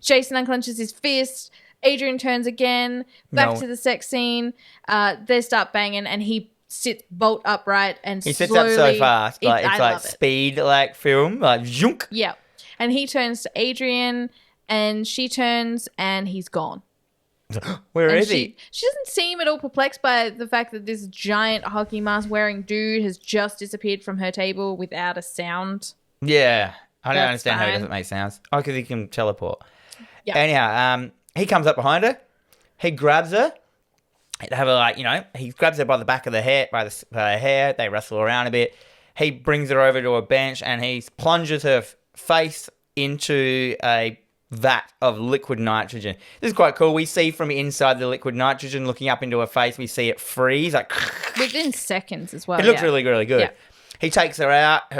Jason unclenches his fist. Adrian turns again. Back to the sex scene. They start banging and he sits bolt upright and he sits slowly, up so fast. Like, it's like it. speed like film. Like, zhunk. Yeah. And he turns to Adrian and she turns and he's gone. Where is he? She doesn't seem at all perplexed by the fact that this giant hockey mask wearing dude has just disappeared from her table without a sound. Yeah. I don't That's understand how he fine. doesn't make sounds. Oh, because he can teleport. Yeah. Anyhow, he comes up behind her. He grabs her. They have a, like, you know, he grabs her by the back of the hair, by her hair. They wrestle around a bit. He brings her over to a bench and he plunges her face into a vat of liquid nitrogen. This is quite cool. We see from inside the liquid nitrogen looking up into her face, we see it freeze like within seconds as well. It looks really, really good. Yeah. He takes her out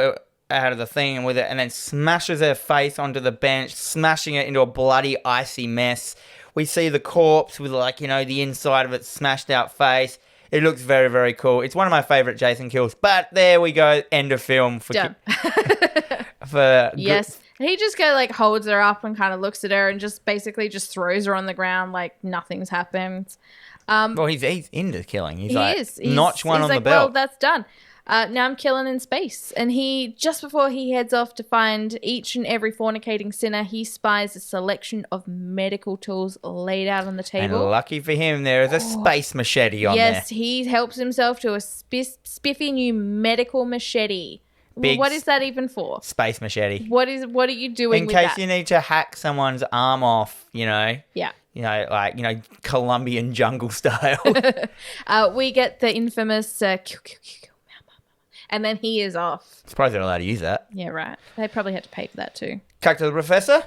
of the thing with it and then smashes her face onto the bench, smashing it into a bloody icy mess. We see the corpse with, like, you know, the inside of its smashed out face. It looks very, very cool. It's one of my favourite Jason kills. But there we go. End of film. Done. Yes. He just holds her up and kind of looks at her and just basically just throws her on the ground like nothing's happened. Well, he's into killing. He's He's notch one on the belt. Well, that's done. Now I'm killing in space. And just before he heads off to find each and every fornicating sinner, he spies a selection of medical tools laid out on the table. And lucky for him, there is a space machete on there. Yes, he helps himself to a spiffy new medical machete. Big what is that even for? Space machete. What are you doing with that? In case that? you need to hack someone's arm off, Yeah. Colombian jungle style. We get the infamous and then he is off. Surprised they're allowed to use that. Yeah, right. They probably had to pay for that too. Cut to the professor.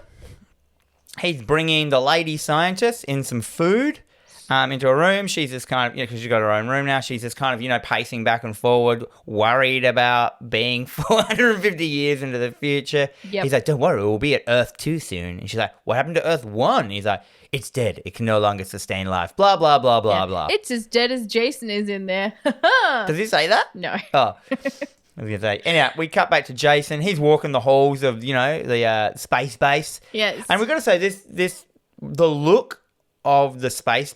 He's bringing the lady scientist in some food into a room. She's just kind of, because she's got her own room now, she's just kind of, pacing back and forward, worried about being 450 years into the future. Yep. He's like, don't worry, we'll be at Earth 2 soon. And she's like, what happened to Earth 1? He's like, it's dead. It can no longer sustain life. Blah, blah, blah, blah, blah. It's as dead as Jason is in there. Does he say that? No. Oh. I was going to say. Anyhow, we cut back to Jason. He's walking the halls of, the space base. Yes. And we've got to say, the look of the space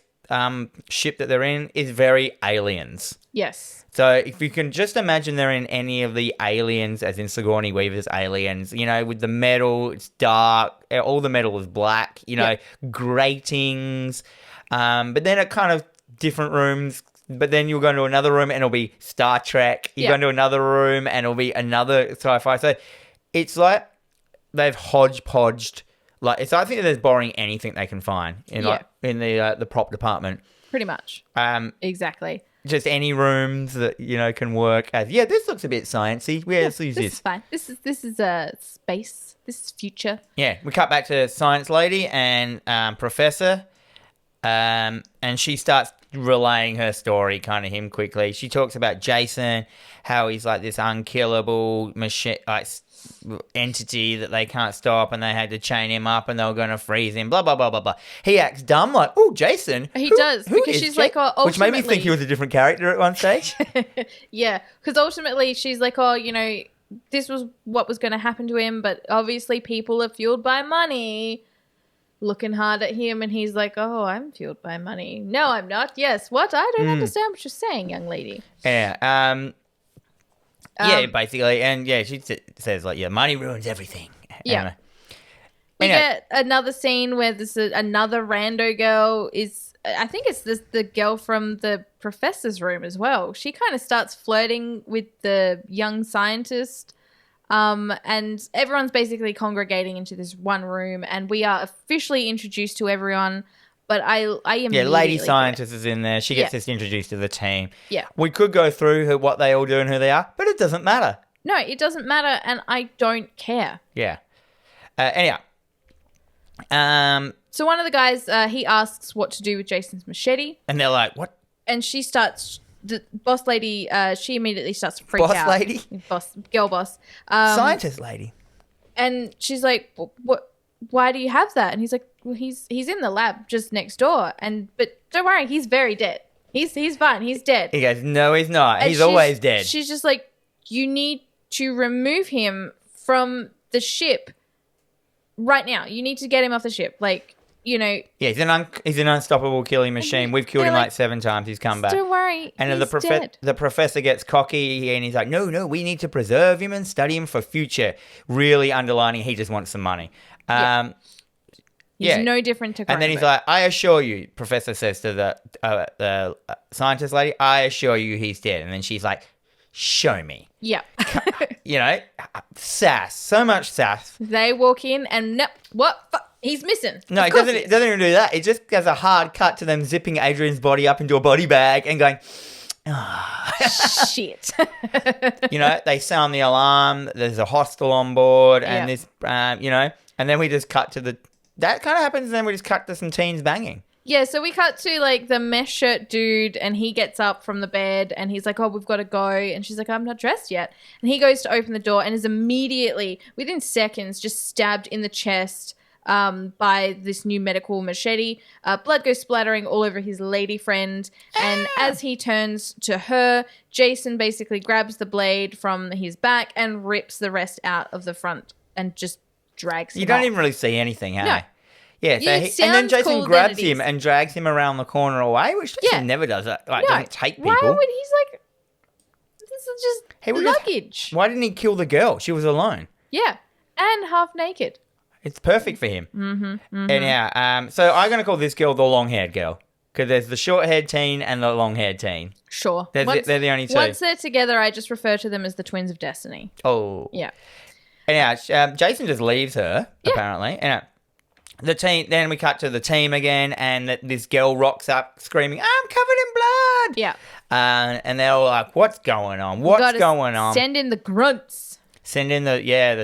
ship that they're in is very Aliens. Yes. So if you can just imagine they're in any of the Aliens, as in Sigourney Weaver's Aliens, with the metal, it's dark, all the metal is black, gratings, but then it kind of different rooms, but then you'll go into another room and it'll be Star Trek, you go into another room and it'll be another sci-fi. So it's like they've hodgepodged. I think they're borrowing anything they can find in the prop department. Pretty much. Exactly. Just any rooms that can work as. Yeah, this looks a bit sciencey. Yeah, let's use this. This is fine. This is space. This is future. Yeah, we cut back to Science Lady and Professor, and she starts relaying her story, kind of him quickly. She talks about Jason, how he's like this unkillable machine, entity that they can't stop, and they had to chain him up, and they were going to freeze him. Blah blah blah blah blah. He acts dumb, like, oh, Jason. He does because she's like, oh, which made me think he was a different character at one stage. Yeah, because ultimately she's like, oh, this was what was going to happen to him, but obviously people are fueled by money. Looking hard at him, and he's like, oh, I'm fueled by money. No, I'm not. Yes, what? I don't understand what you're saying, young lady. Yeah, yeah, basically. And yeah, she says, like, yeah, money ruins everything. Yeah. We get another scene where there's another rando girl I think it's the girl from the professor's room as well. She kind of starts flirting with the young scientist. And everyone's basically congregating into this one room, and we are officially introduced to everyone. But I immediately... Yeah, Lady Scientist is in there. She gets us introduced to the team. Yeah. We could go through what they all do and who they are, but it doesn't matter. No, it doesn't matter, and I don't care. Yeah. Anyhow. So one of the guys, he asks what to do with Jason's machete. And they're like, what? And she starts... The boss lady, she immediately starts to freak out. Boss lady? Girl boss. Scientist lady. And she's like, what? Why do you have that? And he's like, well, he's in the lab just next door. But don't worry, he's very dead. He's fine. He's dead. He goes, no, he's not. And he's always dead. She's just like, you need to remove him from the ship right now. You need to get him off the ship. Like, Yeah, he's an unstoppable killing machine. We've killed him like 7 times. He's come back. Don't worry, and he's dead. The professor gets cocky, and he's like, no, we need to preserve him and study him for future. Really underlining he just wants some money. He's no different to Chronicle. And then he's like, I assure you, Professor says to the scientist lady, I assure you he's dead. And then she's like, show me. Yeah. Sass. So much sass. They walk in and, nope, what? He's missing. No, it doesn't even do that. It just has a hard cut to them zipping Adrian's body up into a body bag and going, shit. They sound the alarm. There's a hostel on board, and this, and then we just cut to that kind of happens, and then we just cut to some teens banging. Yeah, so we cut to, like, the mesh shirt dude, and he gets up from the bed, and he's like, oh, we've got to go. And she's like, I'm not dressed yet. And he goes to open the door and is immediately, within seconds, just stabbed in the chest by this new medical machete. Blood goes splattering all over his lady friend. And as he turns to her, Jason basically grabs the blade from his back and rips the rest out of the front and just drags him You don't off. even really see anything, hey? No. Yeah, so and then Jason cool grabs him and drags him around the corner away, which Jason never does that. Like, doesn't take people. Why would he's like, It's just He would luggage. Why didn't he kill the girl? She was alone. Yeah, and half naked. It's perfect for him. Anyhow, so I'm going to call this girl the long-haired girl. Because there's the short-haired teen and the long-haired teen. Sure. They're the only two. Once they're together, I just refer to them as the twins of destiny. Oh. Yeah. Anyhow, Jason just leaves her, apparently. Anyhow, the team. Then we cut to the team again, and this girl rocks up screaming, "I'm covered in blood!" Yeah. And they're all like, "What's going on? What's going on?" Send in the grunts. Send in the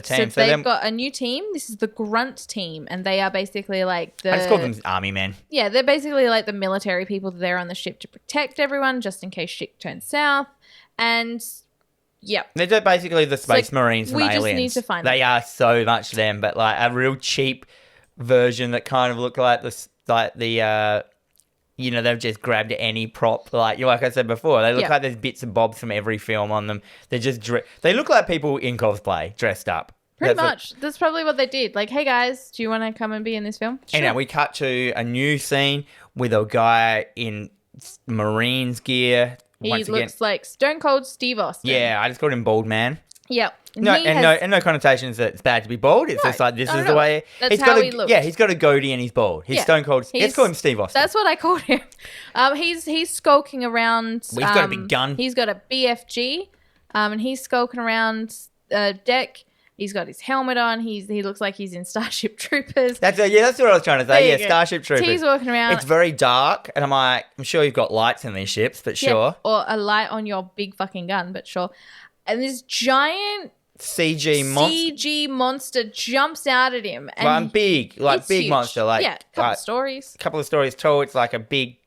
team. So they've got a new team. This is the Grunt Team, and they are basically like the... I just call them army men. Yeah, they're basically like the military people that are on the ship to protect everyone just in case shit turns south. And, yeah. They're basically the Space Marines from Aliens. We just need to find them. They are so much them, but like a real cheap version that kind of look like the they've just grabbed any prop. Like I said before, they look like there's bits and bobs from every film on them. They're just they look like people in cosplay dressed up. Pretty much. That's probably what they did. Like, hey guys, do you want to come and be in this film? Sure. And now we cut to a new scene with a guy in Marines gear. He looks like Stone Cold Steve Austin. Yeah, I just called him Bald Man. Yep. No connotations that it's bad to be bald. It's just like this is the way that's how he looks. Yeah, he's got a goatee and he's bald. He's Stone Cold. Let's call him Steve Austin. That's what I called him. He's skulking around. He's got a big gun. He's got a BFG, and he's skulking around deck. He's got his helmet on. He looks like he's in Starship Troopers. That's what I was trying to say. Yeah, Starship Troopers. He's walking around. It's very dark, and I'm sure you've got lights in these ships, but sure. Or a light on your big fucking gun, but sure. And this giant CG monster jumps out at him. And big huge. monster. A couple of stories tall. It's like a big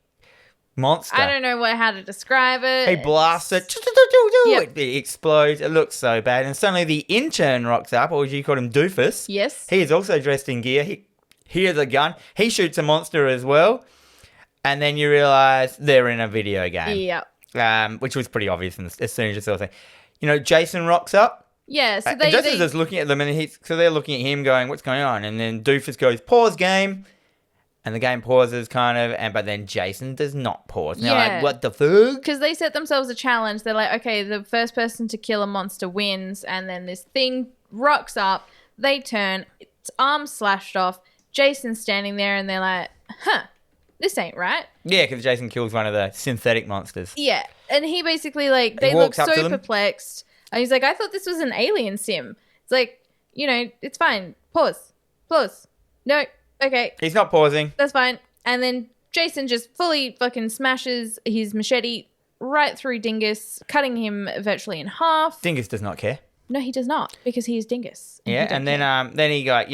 monster. I don't know how to describe it. He blasts it. It explodes. It looks so bad. And suddenly the intern rocks up, or as you call him, Doofus. Yes. He is also dressed in gear. He has a gun. He shoots a monster as well. And then you realise they're in a video game. Yeah. Which was pretty obvious as soon as you saw the thing. Jason rocks up. Yeah, so Jason's just looking at them, and so they're looking at him going, what's going on? And then Doofus goes, pause game. And the game pauses but then Jason does not pause. And they're like, what the fuck? Because they set themselves a challenge. They're like, okay, the first person to kill a monster wins. And then this thing rocks up. They turn. Its arm slashed off. Jason's standing there, and they're like, this ain't right. Yeah, because Jason kills one of the synthetic monsters. Yeah. And he basically, they look so perplexed. And he's like, I thought this was an alien sim. It's like, it's fine. Pause. No. Okay. He's not pausing. That's fine. And then Jason just fully fucking smashes his machete right through Dingus, cutting him virtually in half. Dingus does not care. No, he does not, because he is Dingus. And then he got,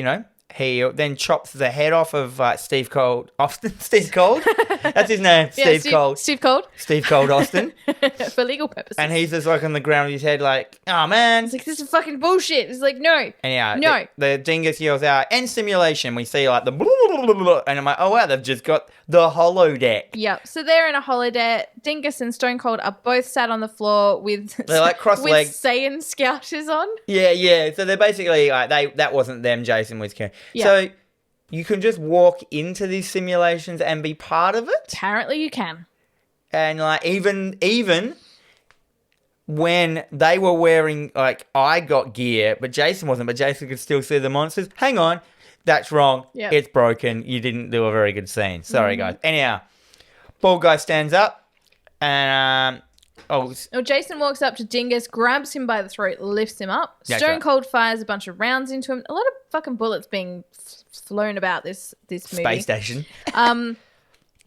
he then chops the head off of Steve Cold. Austin? Steve Cold? That's his name. Steve Cold. Steve Cold. Steve Cold Austin. For legal purposes. And he's just on the ground with his head like, oh, man. It's like, this is fucking bullshit. It's like, no. And no. The Dingus yells out, end simulation. We see the blah, blah, blah, blah, and I'm like, oh, wow, they've just got the holodeck. Yep. So they're in a holodeck. Dingus and Stone Cold are both sat on the floor with... They're like cross-legged. With Saiyan scouters on. Yeah. So they're basically that wasn't them. Jason was carrying. Yeah. So you can just walk into these simulations and be part of it. Apparently you can. And even when they were wearing I got gear, but Jason wasn't. But Jason could still see the monsters. Hang on, that's wrong. Yep. It's broken. You didn't do a very good scene. Sorry, guys. Anyhow, bald guy stands up and. Jason walks up to Dingus, grabs him by the throat, lifts him up. That's Stone Cold fires a bunch of rounds into him. A lot of fucking bullets being flown about this movie. Space station.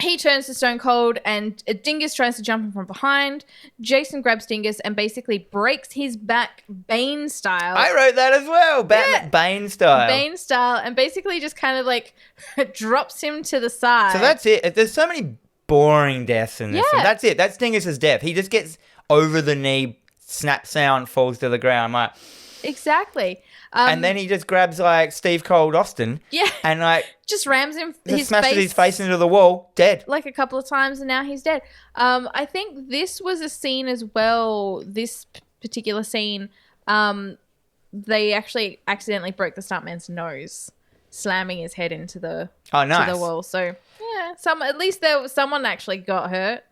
He turns to Stone Cold, and Dingus tries to jump him from behind. Jason grabs Dingus and basically breaks his back Bane style. I wrote that as well. Bane style. Bane style, and basically just kind of drops him to the side. So that's it. There's so many boring deaths in this one. That's it. That's Dingus's death. He just gets over the knee, snap sound, falls to the ground. Exactly. And then he just grabs Steve Cold Austin. Yeah. And just rams him. Smashes his face into the wall, dead. A couple of times, and now he's dead. I think this was a scene as well. This particular scene, they actually accidentally broke the stuntman's nose, slamming his head into the to the wall. So yeah, at least someone actually got hurt.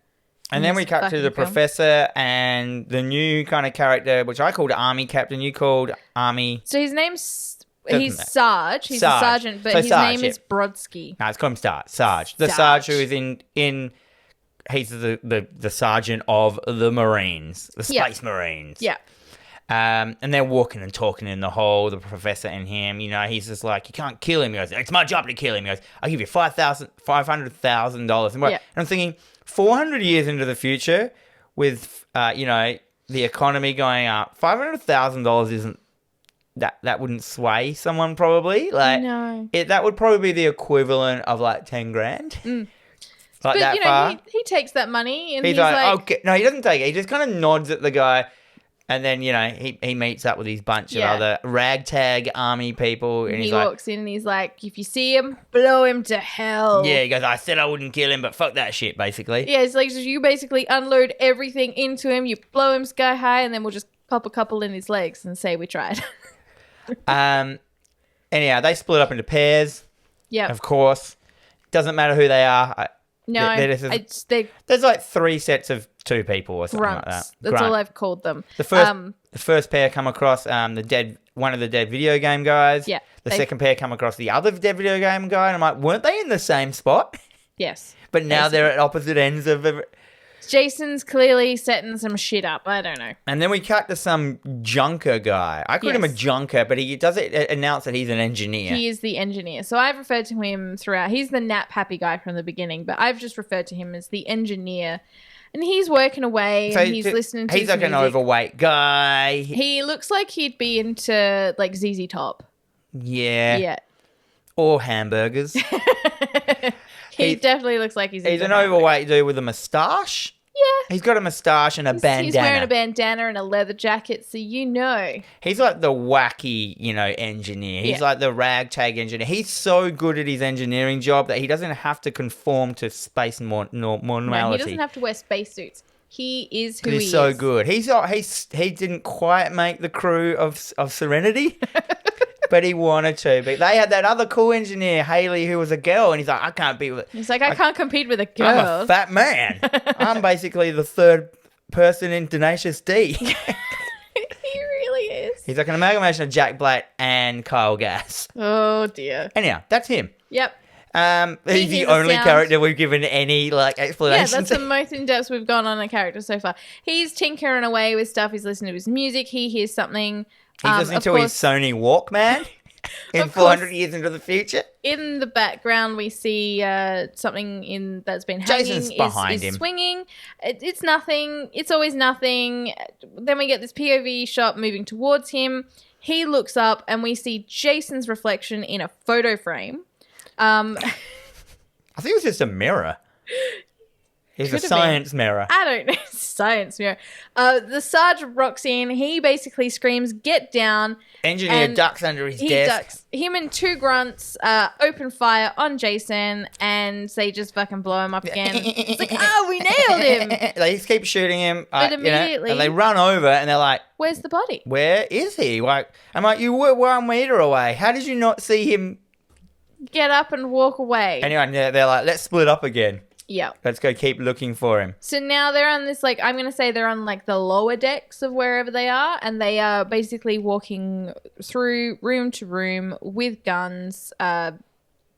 And then we cut to the fucking film. professor and the new kind of character, which I called Army Captain. You called Army. So his name's Doesn't he's matter. Sarge. He's a Sarge. sergeant, but So his Sarge, name is Brodsky. No, let's call him Sarge. The Sarge. Sarge who is in. He's the sergeant of the Marines, the Space Marines. Yeah. And they're walking and talking in the hall, the professor and him. You know, he's just like, you can't kill him. He goes, it's my job to kill him. He goes, I'll give you $500,000. And I'm thinking, 400 years into the future, with the economy going up, $500,000 isn't that wouldn't sway someone probably. Like, No. That would probably be the equivalent of like 10 grand. Like But that far. he takes that money and He's like, okay. No, he doesn't take it. He just kind of nods at the guy. And then, he meets up with his bunch of other ragtag army people. And he he's like, walks in and he's like, if you see him, blow him to hell. yeah, he goes, I said I wouldn't kill him, but fuck that shit, basically. Yeah, it's like, so you basically unload everything into him, you blow him sky high, and then we'll just pop a couple in his legs and say we tried. Anyhow, they split up into pairs. Yeah. Of course. Doesn't matter who they are. No, they're there's like 3 sets of 2 people or something like grunts. that. That's Grunt. all I've called them. The first pair come across one of the dead video game guys. Yeah. The second pair come across the other dead video game guy, and I'm like, weren't they in the same spot? Yes. But now they're at opposite ends of it. Jason's clearly setting some shit up. I don't know. And then we cut to some junker guy. I called him a junker, but he does announce that he's an engineer. He is the engineer. So I've referred to him throughout. He's the nap happy guy from the beginning, but I've just referred to him as the engineer. And he's working away and he's listening to He's his like music. an overweight guy. He looks like he'd be into like ZZ Top. Yeah. Yeah. Or hamburgers. He definitely looks like he's an overweight dude with a moustache. Yeah. He's got a moustache and a bandana. He's wearing a bandana and a leather jacket, so you know. He's like the wacky, engineer. He's like the ragtag engineer. He's so good at his engineering job that he doesn't have to conform to space normality. No, he doesn't have to wear spacesuits. He is who he is. He's so good. He didn't quite make the crew of Serenity. But he wanted to. But they had that other cool engineer, Haley, who was a girl, and he's like, I can't beat with it. He's like, I can't compete with a girl. I'm a fat man. I'm basically the third person in Tenacious D. He really is. He's like an amalgamation of Jack Black and Kyle Gass. Oh, dear. Anyhow, that's him. Yep. He's the only character we've given any explanation. Yeah, that's the most in-depth we've gone on a character so far. He's tinkering away with stuff. He's listening to his music. He hears something. He's listening to his Sony Walkman in 400 years into the future. In the background, we see something that's been hanging. Jason's behind him. Swinging. It's nothing. It's always nothing. Then we get this POV shot moving towards him. He looks up and we see Jason's reflection in a photo frame. I think it was just a mirror. It's a science mirror. I don't know. Science mirror. The sergeant rocks in. He basically screams, "Get down!" Engineer ducks under his desk. He ducks. Him and 2 grunts open fire on Jason, and they just fucking blow him up again. It's like, oh, we nailed him. They just keep shooting him. But immediately, and they run over, and they're like, "Where's the body? Where is he?" I'm like, you were 1 meter away. How did you not see him? Get up and walk away. Anyway, they're like, let's split up again. Yeah. Let's go keep looking for him. So now they're on this, I'm going to say they're on, the lower decks of wherever they are, and they are basically walking through room to room with guns,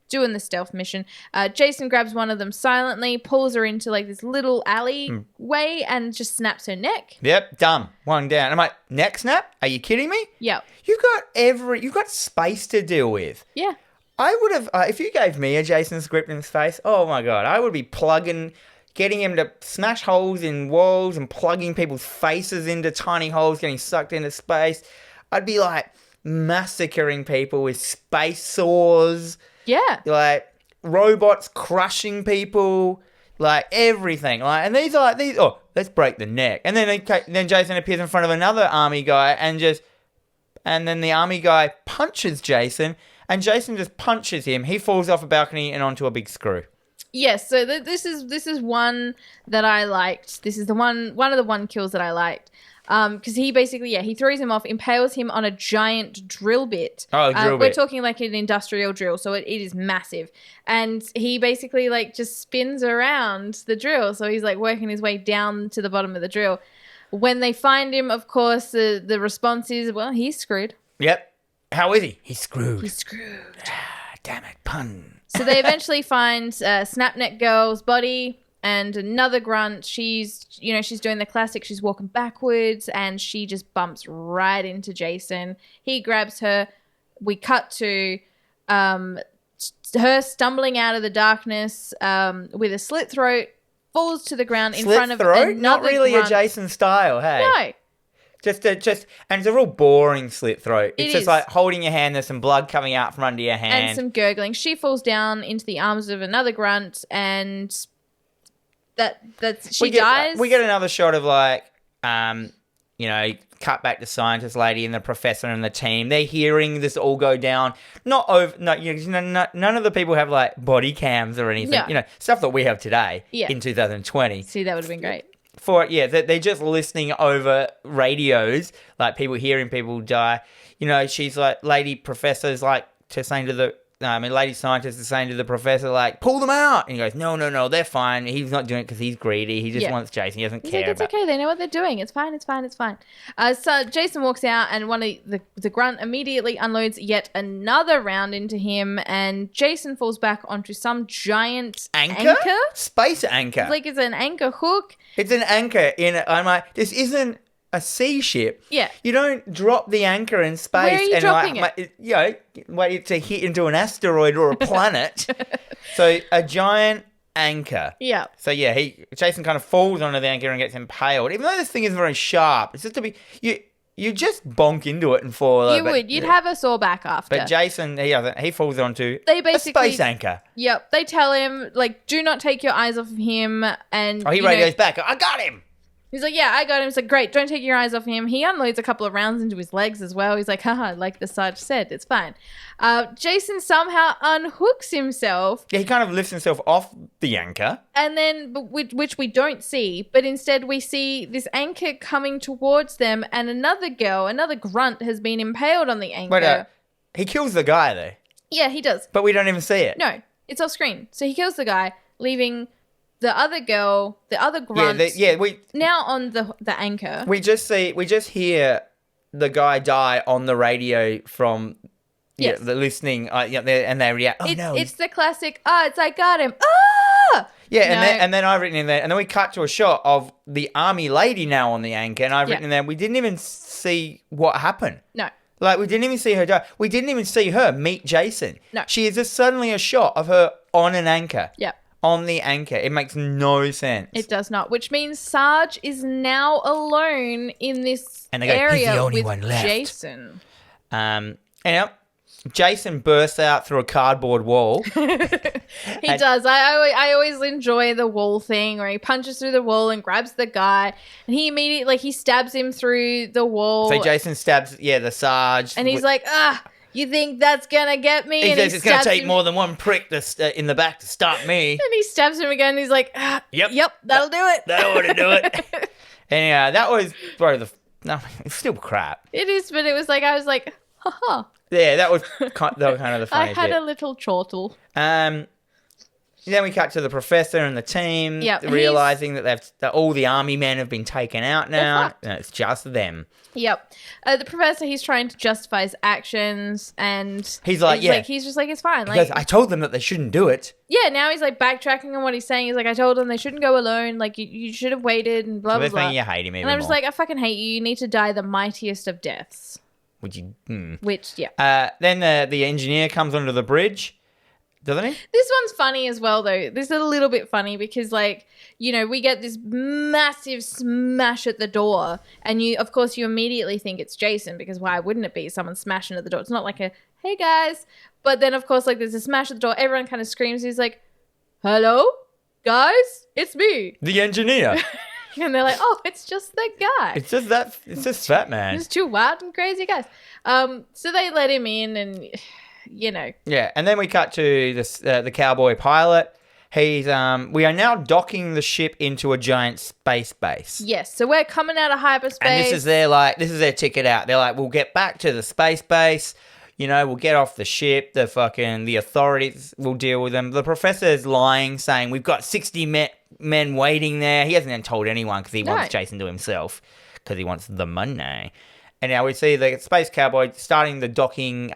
doing the stealth mission. Jason grabs one of them silently, pulls her into, this little alleyway, and just snaps her neck. Yep, dumb. 1 down. I'm like, neck snap? Are you kidding me? Yep. You've got space to deal with. Yeah. I would have, if you gave me a Jason script in space, oh my God, I would be getting him to smash holes in walls and plugging people's faces into tiny holes, getting sucked into space. I'd be massacring people with space saws. Yeah. Robots crushing people, everything. And these are let's break the neck. And then Jason appears in front of another army guy and then the army guy punches Jason. And Jason just punches him. He falls off a balcony and onto a big screw. Yes, so this is one that I liked. This is one of the one kills that I liked. Because he basically, he throws him off, impales him on a giant drill bit. Oh, drill bit. We're talking like an industrial drill, so it is massive. And he basically like just spins around the drill. So he's like working his way down to the bottom of the drill. When they find him, of course, the response is, well, he's screwed. Yep. How is he? He's screwed. He's screwed. Damn it, pun. So they eventually find Snapneck Girl's body and another grunt. She's doing the classic. She's walking backwards and she just bumps right into Jason. He grabs her. We cut to her stumbling out of the darkness with a slit throat, falls to the ground in front of another Not really grunt. a Jason style, hey? No. And it's a real boring slit throat. It's It just is. like holding your hand, there's some blood coming out from under your And hand. some gurgling. She falls down into the arms of another grunt and she dies. We get another shot of like, cut back to scientist lady and the professor and the team. They're hearing this all go down. None of the people have like body cams or anything. No. Stuff that we have today Yeah. in 2020. See, that would have been great. They're just listening over radios, like people hearing people die. She's like, lady professor's like saying to the, lady scientist is saying to the professor, like, pull them out. And he goes, no, they're fine. He's not doing it because he's greedy. He just wants Jason. He doesn't He's care like, it's about okay. They know what they're doing. It's fine. So Jason walks out and one of the grunt immediately unloads yet another round into him and Jason falls back onto some giant anchor? Space anchor. Like it's an anchor hook. It's an anchor I'm like, this isn't a sea ship. Yeah. You don't drop the anchor in space Where are you and dropping wait to hit into an asteroid or a planet. So a giant anchor. Yeah. So Jason kind of falls onto the anchor and gets impaled. Even though this thing is very sharp, it's just to be you just bonk into it and fall. You would. You'd have a sore back after. But Jason, he falls onto a space anchor. Yep. They tell him like, do not take your eyes off of him. And he radios back. I got him. He's like, yeah, I got him. He's like, great, don't take your eyes off him. He unloads a couple of rounds into his legs as well. He's like, haha, like the Sarge said, it's fine. Jason somehow unhooks himself. Yeah, he kind of lifts himself off the anchor. And then, which we don't see, but instead we see this anchor coming towards them and another grunt has been impaled on the anchor. But he kills the guy though. Yeah, he does. But we don't even see it. No, it's off screen. So he kills the guy, leaving the other girl, the other grunt, now on the anchor. We just hear the guy die on the radio from the listening, and they react. It's the classic. It's I got him. Yeah, and then I've written in there, and then we cut to a shot of the army lady now on the anchor, and I've written in there, we didn't even see what happened. No. Like, we didn't even see her die. We didn't even see her meet Jason. No. She is just suddenly a shot of her on an anchor. Yep. On the anchor. It makes no sense. It does not, which means Sarge is now alone in this And they go, area he's the only with one left. Jason. Jason bursts out through a cardboard wall. He does. I always enjoy the wall thing where he punches through the wall and grabs the guy, and he immediately he stabs him through the wall. So Jason stabs the Sarge, and he's like, you think that's gonna get me? He and says it's gonna take more than one prick in the back to stop me. And he stabs him again. And he's like, yep, that'll do it. That ought to do it. And that was it's still crap. It is, but it was like I was like, haha. Yeah, that was kind of the funny I had bit. a little chortle. Then we cut to the professor and the team realizing that all the army men have been taken out now. And it's just them. Yep. The professor, he's trying to justify his actions, and he's like, he's just like, it's fine. Because I told them that they shouldn't do it. Yeah, now he's like backtracking on what he's saying. He's like, I told them they shouldn't go alone. Like, you should have waited and blah, blah, blah. You hate him even and I'm just more. like, I fucking hate you. You need to die the mightiest of deaths. Which, yeah. Then the engineer comes onto the bridge, doesn't he? This one's funny as well, though. This is a little bit funny because, like, we get this massive smash at the door, and of course, you immediately think it's Jason because why wouldn't it be someone smashing at the door? It's not like a, hey, guys. But then, of course, like, there's a smash at the door. Everyone kind of screams. He's like, hello, guys? It's me. The engineer. And they're like, oh, it's just the guy. It's just that man. Just two wild and crazy guys. So they let him in and, Yeah, and then we cut to the cowboy pilot. We are now docking the ship into a giant space base. Yes, so we're coming out of hyperspace. And this is their ticket out. They're like, we'll get back to the space base. You know, we'll get off the ship. The authorities will deal with them. The professor is lying, saying we've got 60 men waiting there. He hasn't then told anyone because he wants Jason to himself because he wants the money. And now we see the space cowboy starting the docking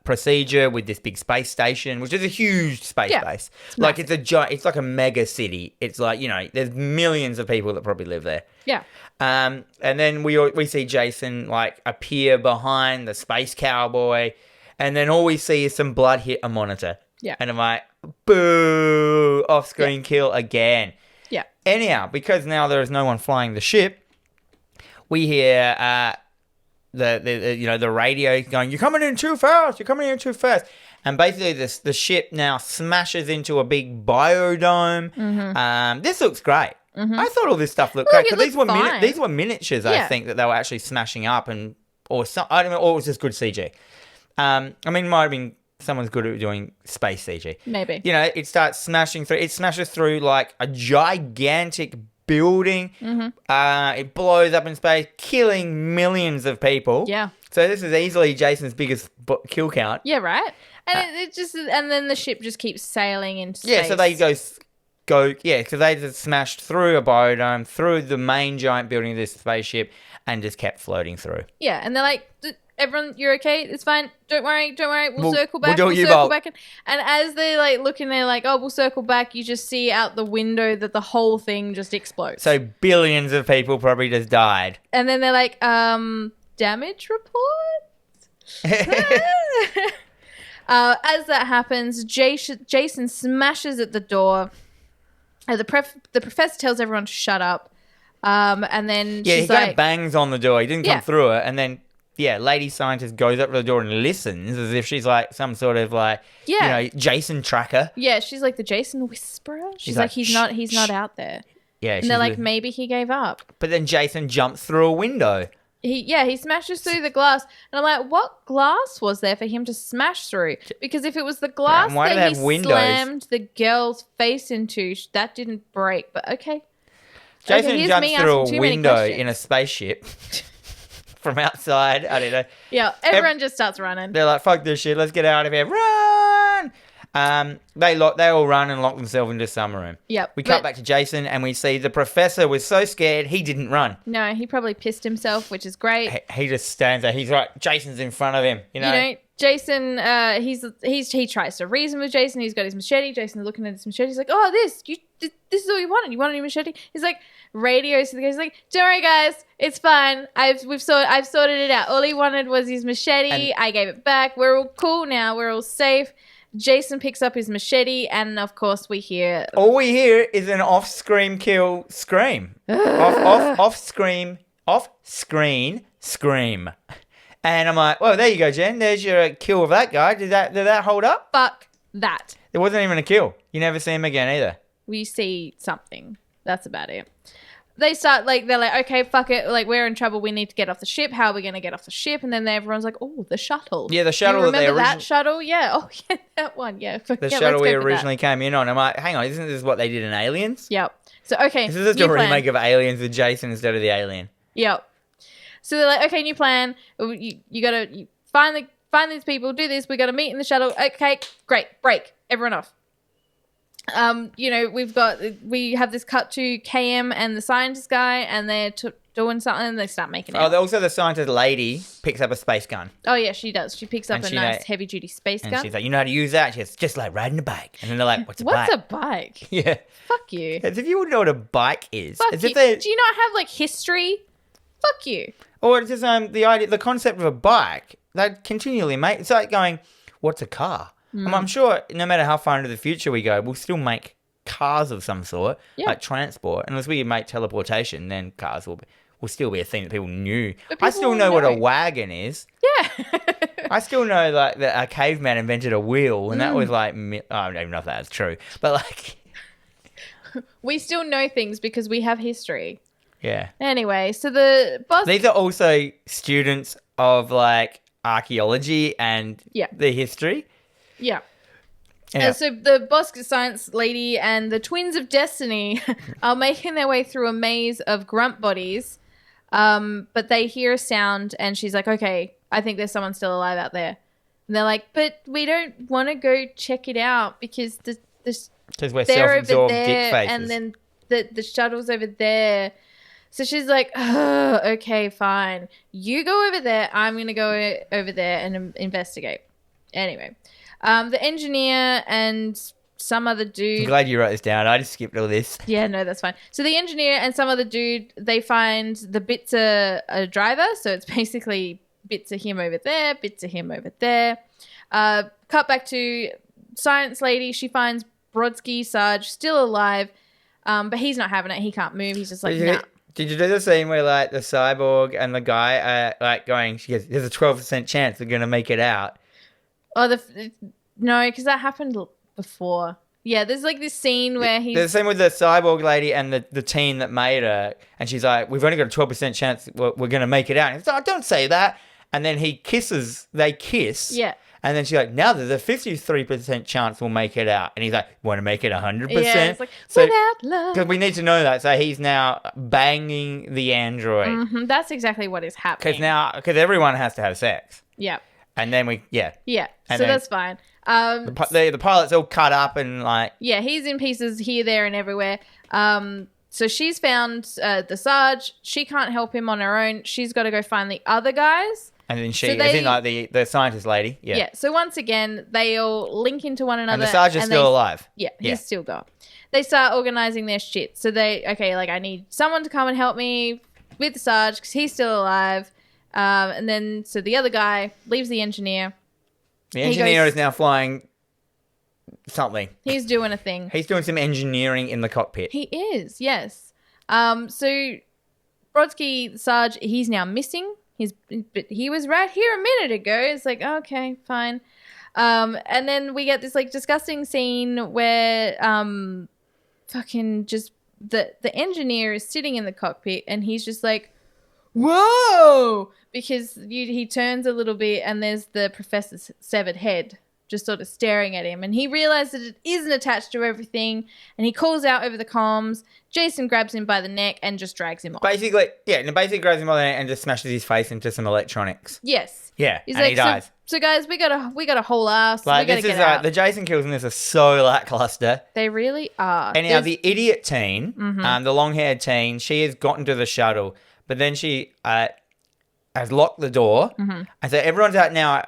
procedure with this big space station, which is a huge space base. It's like a mega city. It's like, you know, there's millions of people that probably live there. Yeah. And then we see Jason like appear behind the space cowboy, and then all we see is some blood hit a monitor. Yeah. And I'm like, boo, off-screen kill again. Yeah. Anyhow, because now there is no one flying the ship, we hear the radio going, "You're coming in too fast. You're coming in too fast." And basically, the ship now smashes into a big biodome. Mm-hmm. This looks great. Mm-hmm. I thought all this stuff looked great because these were miniatures. I think that they were actually smashing up, or I don't know, or it was just good CG. I mean, it might have been someone's good at doing space CG. Maybe. You know, it starts smashing through. It smashes through like a gigantic building. Mm-hmm. It blows up in space, killing millions of people. Yeah. So this is easily Jason's biggest kill count. Yeah, right. And it just, and then the ship just keeps sailing into space. Yeah, so they because they just smashed through a biodome, through the main giant building of this spaceship, and just kept floating through. Yeah, and they're like, everyone, you're okay? It's fine. Don't worry. We'll circle back. We'll circle back. And as they like looking, they're like, oh, we'll circle back. You just see out the window that the whole thing just explodes. So billions of people probably just died. And then they're like, damage report? As that happens, Jason smashes at the door. The professor tells everyone to shut up. And then she's he like, bangs on the door. He didn't come through it. And then, lady scientist goes up to the door and listens as if she's like some sort of Jason tracker. Yeah, she's like the Jason whisperer. She's like, he's not out there. Yeah, and they're like, maybe he gave up. But then Jason jumps through a window. He smashes through the glass. And I'm like, what glass was there for him to smash through? Because if it was the glass that he slammed the girl's face into, that didn't break. But okay. Jason jumps through a window in a spaceship from outside. I don't know. Yeah, everyone just starts running. They're like, fuck this shit. Let's get out of here. Run! They all run and lock themselves into some room. Yep. We cut back to Jason and we see the professor was so scared he didn't run. No, he probably pissed himself, which is great. He just stands there. He's right. Jason's in front of him. You know Jason. He tries to reason with Jason. He's got his machete. Jason's looking at his machete. He's like, "Oh, this is all you wanted. You wanted your machete." He's like, radios to the guys. He's like, "Don't worry, guys. It's fine. I've sorted it out. All he wanted was his machete. I gave it back. We're all cool now. We're all safe." Jason picks up his machete, and of course we hear... All we hear is an off-screen kill scream. Off-screen scream. And I'm like, well, there you go, Jen. There's your kill of that guy. Did that hold up? Fuck that. It wasn't even a kill. You never see him again either. We see something. That's about it. They start, they're like, okay, fuck it. Like, we're in trouble. We need to get off the ship. How are we going to get off the ship? And then everyone's like, oh, the shuttle. Yeah, the shuttle. You remember that shuttle? Yeah. Oh, yeah, that one. Yeah. The shuttle we originally came in on. I'm like, hang on, isn't this what they did in Aliens? Yep. So, okay. This is just a remake of Aliens with Jason instead of the alien. Yep. So they're like, okay, new plan. You got to find these people, do this. We got to meet in the shuttle. Okay, great. Break. Everyone off. We have this cut to KM and the scientist guy, and they're doing something, and they start making out. Oh, also the scientist lady picks up a space gun. Oh, yeah, she does. She picks up a nice heavy-duty space gun. And she's like, you know how to use that? She's just like riding a bike. And then they're like, what's a bike? What's a bike? Yeah. Fuck you. As if you wouldn't know what a bike is. Fuck you. Do you not have, history? Fuck you. Or it's just the concept of a bike, they continually make... It's like going, what's a car? I'm sure no matter how far into the future we go, we'll still make cars of some sort, like transport. Unless we make teleportation, then cars will still be a thing that people knew. I still know what a wagon is. Yeah. I still know that a caveman invented a wheel, and that was I don't even know if that's true. But we still know things because we have history. Yeah. Anyway, so the boss... These are also students of archaeology and the history. Yeah. Yeah. So the boss science lady and the twins of destiny are making their way through a maze of grunt bodies, but they hear a sound and she's like, okay, I think there's someone still alive out there. And they're like, but we don't want to go check it out because we're they're self-absorbed over dick there faces. and then the shuttle's over there. So she's like, oh, okay, fine. You go over there. I'm going to go over there and investigate. Anyway, the engineer and some other dude. I'm glad you wrote this down. I just skipped all this. Yeah, no, that's fine. So the engineer and some other dude, they find the bits of a driver. So it's basically bits of him over there, bits of him over there. Cut back to science lady. She finds Brodsky Sarge still alive, but he's not having it. He can't move. He's just like, nah. Did you do the scene where like the cyborg and the guy are like going, she goes, there's a 12% chance they're going to make it out? Oh, no, because that happened before. Yeah, there's like this scene where he's... There's a scene with the cyborg lady and the team that made her, and she's like, we've only got a 12% chance we're going to make it out. And he's like, oh, don't say that. And then they kiss. Yeah. And then she's like, now there's a 53% chance we'll make it out. And he's like, want to make it 100%? Yeah, it's like, without love. Because we need to know that. So he's now banging the android. Mm-hmm, that's exactly what is happening. Because everyone has to have sex. Yeah. And then Yeah, and so that's fine. The pilot's all cut up and like... Yeah, he's in pieces here, there, and everywhere. So she's found the Sarge. She can't help him on her own. She's got to go find the other guys. And then as in like the scientist lady. Yeah. Yeah, so once again, they all link into one another. And the Sarge is still alive. Yeah, he's still gone. They start organizing their shit. So I need someone to come and help me with the Sarge because he's still alive. And then, so the other guy leaves the engineer. The engineer is now flying something. He's doing a thing. He's doing some engineering in the cockpit. He is, yes. So Brodsky Sarge, he's now missing. But he was right here a minute ago. It's like, okay, fine. And then we get this like disgusting scene where fucking just the engineer is sitting in the cockpit and he's just like, whoa, because he turns a little bit and there's the professor's severed head just sort of staring at him, and he realizes that it isn't attached to everything, and he calls out over the comms. Jason grabs him by the neck and just drags him off. Basically grabs him by the neck and just smashes his face into some electronics. Yes. Yeah, He's and like, he dies. So guys, we got a whole ass. Like, we got to this get is out. the Jason kills in this are so lackluster. They really are. And now the idiot teen, the long-haired teen, she has gotten to the shuttle, but then she has locked the door. And so everyone's out now.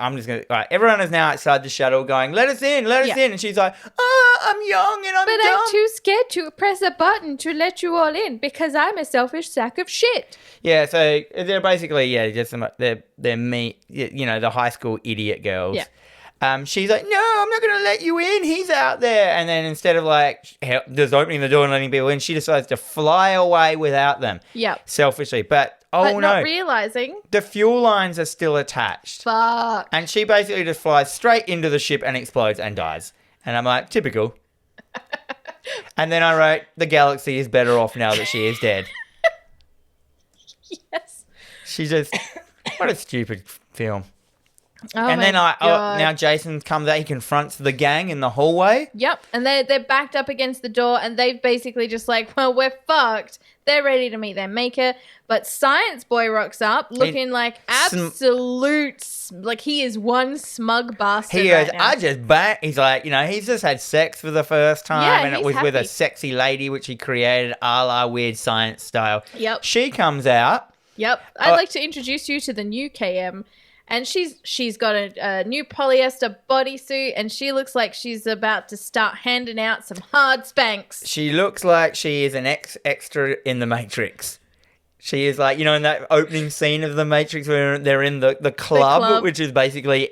Everyone is now outside the shuttle going, let us in. And she's like, I'm young and I'm dumb. But I'm too scared to press a button to let you all in because I'm a selfish sack of shit. Yeah, so they're basically, just they're me, the high school idiot girls. Yeah. She's like, no, I'm not going to let you in. He's out there. And then instead of just opening the door and letting people in, she decides to fly away without them. Yep. Selfishly. But not realizing. The fuel lines are still attached. Fuck. And she basically just flies straight into the ship and explodes and dies. And I'm like, typical. And then I wrote, the galaxy is better off now that she is dead. Yes. She just, what a stupid film. Oh, and then God. now Jason comes out, he confronts the gang in the hallway. Yep, and they're backed up against the door, and they've basically just like, well, we're fucked. They're ready to meet their maker, but Science Boy rocks up looking like absolute, like he is one smug bastard. He goes, right now. I just bang. He's like, he's just had sex for the first time, and it was with a sexy lady, which he created a la Weird Science style. Yep. She comes out. Yep. I'd like to introduce you to the new KM. And she's got a new polyester bodysuit, and she looks like she's about to start handing out some hard spanks. She looks like she is an extra in The Matrix. She is like, in that opening scene of The Matrix where they're in the club, which is basically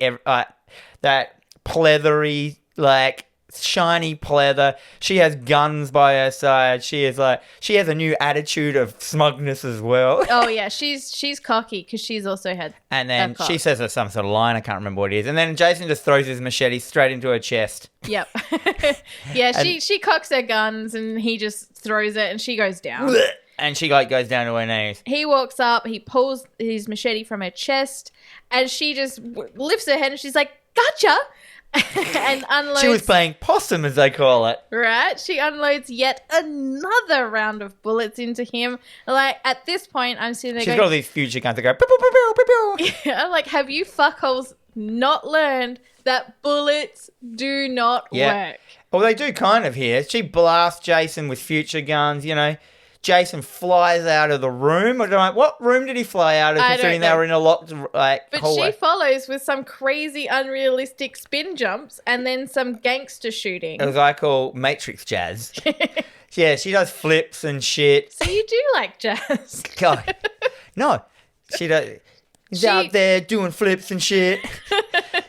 that pleathery, like, shiny pleather. She has guns by her side. She has a new attitude of smugness as well. Oh yeah, she's cocky because she's also had. And then she says some sort of line. I can't remember what it is. And then Jason just throws his machete straight into her chest. Yep. Yeah, she cocks her guns and he just throws it and she goes down. And she goes down to her knees. He walks up. He pulls his machete from her chest, and she just lifts her head and she's like, "Gotcha." and unloads. She was playing possum, as they call it. Right? She unloads yet another round of bullets into him. Like, at this point, I'm sitting there She's going... got all these future guns that go... Pew, pew, pew, pew, pew, pew. I'm like, have you fuckholes not learned that bullets do not work? Well, they do kind of here. She blasts Jason with future guns, you know. Jason flies out of the room. I'm like, what room did he fly out of, considering they were in a locked hallway? She follows with some crazy, unrealistic spin jumps and then some gangster shooting. It was what I call Matrix jazz. Yeah, she does flips and shit. So you do like jazz? God. No, she does. She's out there doing flips and shit.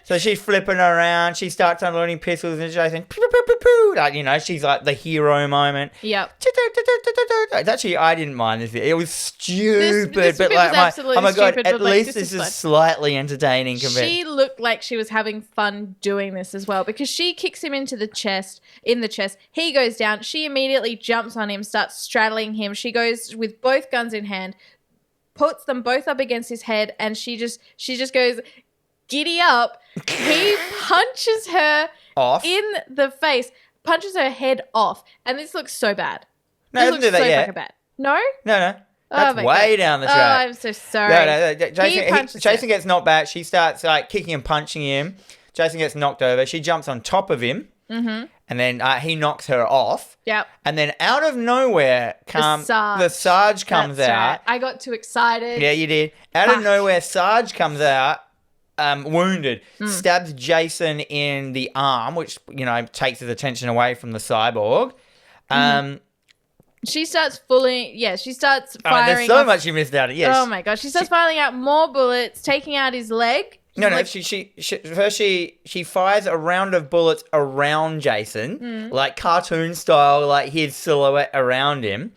So she's flipping around. She starts unloading pistols and Jason, pew, pew, pew, pew. Like, you know, she's like the hero moment. Yep. Actually, I didn't mind this bit. It was stupid, this but bit like, was absolutely oh my god, stupid, at but, like, least this this is is slightly entertaining. She looked like she was having fun doing this as well, because she kicks him into the chest. He goes down. She immediately jumps on him, starts straddling him. She goes with both guns in hand, puts them both up against his head, and she just goes, giddy up. He punches her off in the face, punches her head off, and this looks so bad. No, this doesn't looks do that so yet. fucking bad. No? No. That's my way God. down the track. Oh, I'm so sorry. No. Jason gets knocked back. She starts like kicking and punching him. Jason gets knocked over. She jumps on top of him. Mm-hmm. And then he knocks her off. Yep. And then out of nowhere the Sarge comes That's out. Right. I got too excited. Yeah, you did. Out of nowhere, Sarge comes out, wounded, stabs Jason in the arm, which, you know, takes his attention away from the cyborg. She starts firing. There's so much you missed out of. Yes. Oh my gosh. She starts firing out more bullets, taking out his leg. No. She fires a round of bullets around Jason, like cartoon style, like his silhouette around him.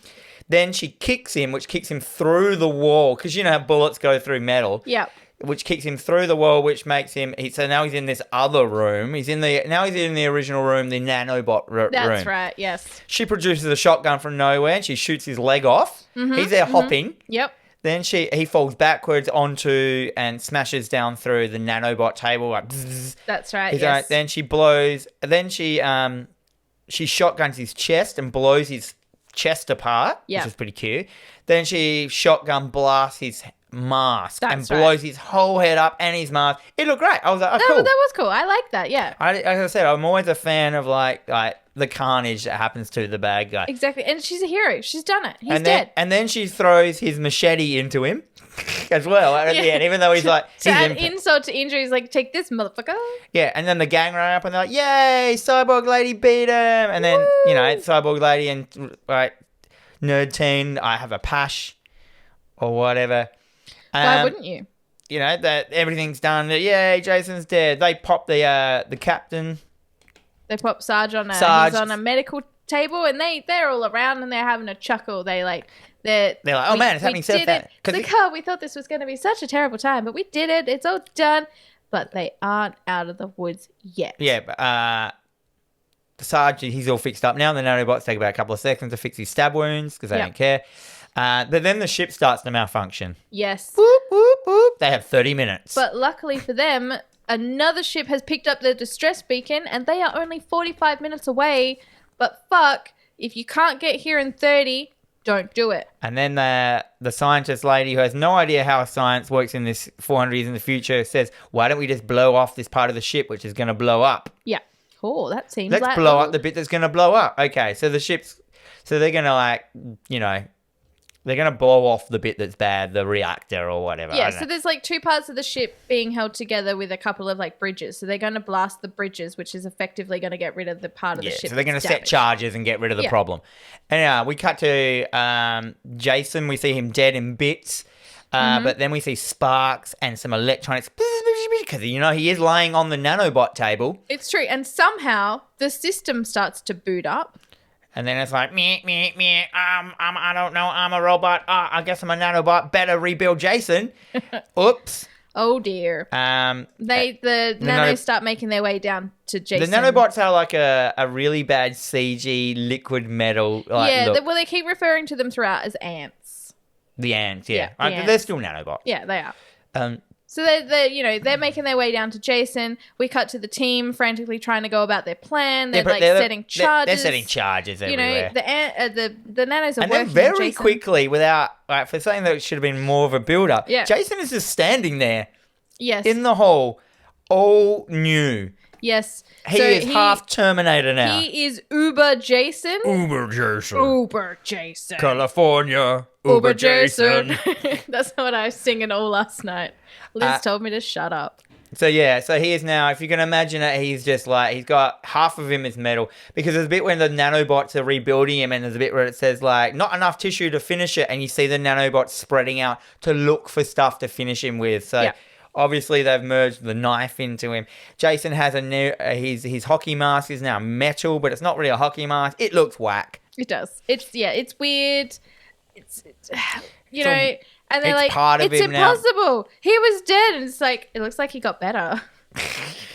Then she kicks him, which kicks him through the wall, because you know how bullets go through metal. Yep. Which kicks him through the wall, which makes him. So now he's in this other room. He's in the original room, the nanobot room. That's right. Yes. She produces a shotgun from nowhere, and she shoots his leg off. He's there hopping. Yep. Then he falls backwards onto and smashes down through the nanobot table. Like, bzzz. That's right. Yes. Then she blows. Then she shotguns his chest and blows his chest apart, which is pretty cute. Then she shotgun blasts his mask and blows his whole head up and his mask. It looked great. I was like, cool. That was cool. I like that. Yeah. Like I said, I'm always a fan of like the carnage that happens to the bad guy. Exactly. And she's a hero. She's done it. He's dead. And then she throws his machete into him as well at the end, even though he's like... To add insult to injury, he's like, take this, motherfucker. Yeah, and then the gang run up and they're like, yay, Cyborg Lady beat him. And then, you know, Cyborg Lady and Nerd Teen, I have a pash or whatever. Why wouldn't you? You know, that everything's done. Yay, Jason's dead. They pop the captain... They pop Sarge on he's on a medical table, and they're all around and they're having a chuckle. They're like, oh man, it's happening so fast. It's like, oh, we thought this was going to be such a terrible time, but we did it. It's all done. But they aren't out of the woods yet. Yeah, but Sarge, he's all fixed up now. The nanobots take about a couple of seconds to fix his stab wounds because they don't care. But then the ship starts to malfunction. Yes. Boop, boop, boop. They have 30 minutes. But luckily for them, another ship has picked up the distress beacon, and they are only 45 minutes away. But fuck, if you can't get here in 30, don't do it. And then the scientist lady, who has no idea how science works in this 400 years in the future, says, why don't we just blow off this part of the ship, which is going to blow up? Yeah. Cool, that seems Let's blow up the bit that's going to blow up. Okay, so they're going to they're going to blow off the bit that's bad, the reactor or whatever. Yeah, so there's like two parts of the ship being held together with a couple of like bridges. So they're going to blast the bridges, which is effectively going to get rid of the part of the ship. So they're going to set damaged. charges and get rid of the problem. And we cut to Jason. We see him dead in bits. But then we see sparks and some electronics because, you know, he is laying on the nanobot table. It's true. And somehow the system starts to boot up. And then it's like, me, I don't know, I'm a robot. I guess I'm a nanobot. Better rebuild Jason. Oops. Oh, dear. The nanos start making their way down to Jason. The nanobots are like a really bad CG liquid metal. Look. They keep referring to them throughout as ants. The ants, yeah. Ants. They're still nanobots. Yeah, they are. So they're making their way down to Jason. We cut to the team frantically trying to go about their plan. They're setting charges. They're setting charges everywhere. The nanos are and working. And then very Jason. quickly, without for something that should have been more of a build-up, Jason is just standing there. Yes. In the hole, all new. Yes. He is half Terminator now. He is Uber Jason. Uber Jason. California. Uber Jason. That's what I was singing all last night. Liz told me to shut up. So he is now, if you can imagine it, he's just like, he's got half of him is metal. Because there's a bit when the nanobots are rebuilding him and there's a bit where it says like, not enough tissue to finish it. And you see the nanobots spreading out to look for stuff to finish him with. So obviously they've merged the knife into him. Jason has a new, his hockey mask is now metal, but it's not really a hockey mask. It looks whack. It does. It's weird. It's and they're like, it's impossible. Now. He was dead. And it's like, it looks like he got better.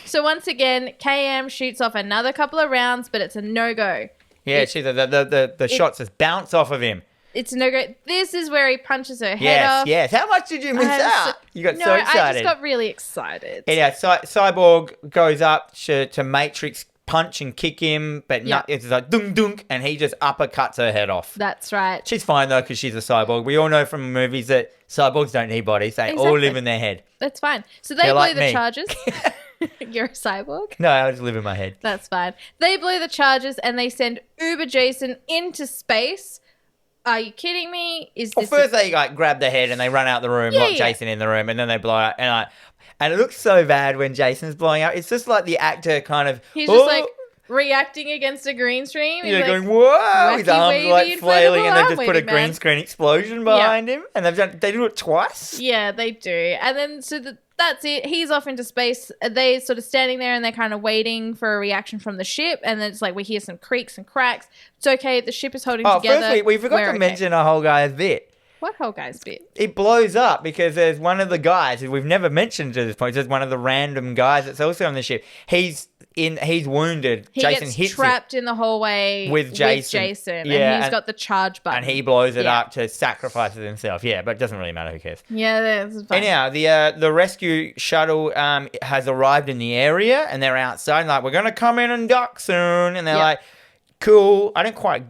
So once again, KM shoots off another couple of rounds, but it's a no-go. Yeah, the shots just bounce off of him. It's a no-go. This is where he punches her head off. Yes. How much did you miss out? You got so excited. I just got really excited. Yeah, Cyborg goes up to Matrix punch and kick him, but it's like dunk dunk, and he just uppercuts her head off. That's right. She's fine though because she's a cyborg. We all know from movies that cyborgs don't need bodies; they all live in their head. That's fine. So they blow the charges. You're a cyborg? No, I just live in my head. That's fine. They blow the charges and they send Uber Jason into space. Are you kidding me? First they like grab the head and they run out the room, lock Jason in the room, and then they blow out. And it looks so bad when Jason's blowing out. It's just like the actor kind of... He's just like reacting against a green screen. He's going, whoa! His arms like flailing and they've just put a green screen explosion behind him. And they do it twice. Yeah, they do. And then that's it. He's off into space. They're sort of standing there and they're kind of waiting for a reaction from the ship. And then it's like we hear some creaks and cracks. It's okay. The ship is holding together. Firstly, we forgot to mention a whole guy's bit. What whole guy's bit? It blows up because there's one of the guys who we've never mentioned to this point. There's one of the random guys that's also on the ship. He's wounded. Jason gets hits trapped in the hallway with Jason. Yeah, and he's got the charge button. And he blows it up to sacrifice himself. Yeah, but it doesn't really matter. Who cares? Yeah, that's fine. Anyhow, the rescue shuttle has arrived in the area and they're outside. Like, we're going to come in and dock soon. And they're like, cool. I don't quite...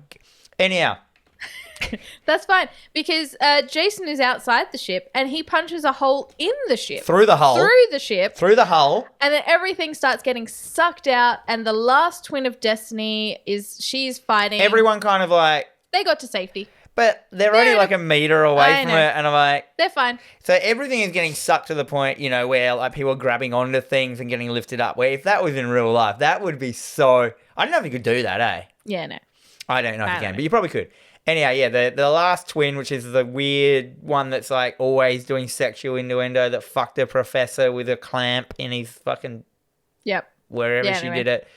Anyhow... That's fine because Jason is outside the ship and he punches a hole in the ship. Through the hull. Through the hull. And then everything starts getting sucked out and the last twin of Destiny she's fighting. Everyone kind of like... They got to safety. But they're only like a meter away from it and I'm like... They're fine. So everything is getting sucked to the point, where like people are grabbing onto things and getting lifted up. Where if that was in real life, that would be so... I don't know if you could do that, eh? Yeah, no. I don't know if you can, but you probably could. Anyhow, yeah, the last twin, which is the weird one that's like always doing sexual innuendo that fucked a professor with a clamp in his fucking... Yep. Wherever she did it.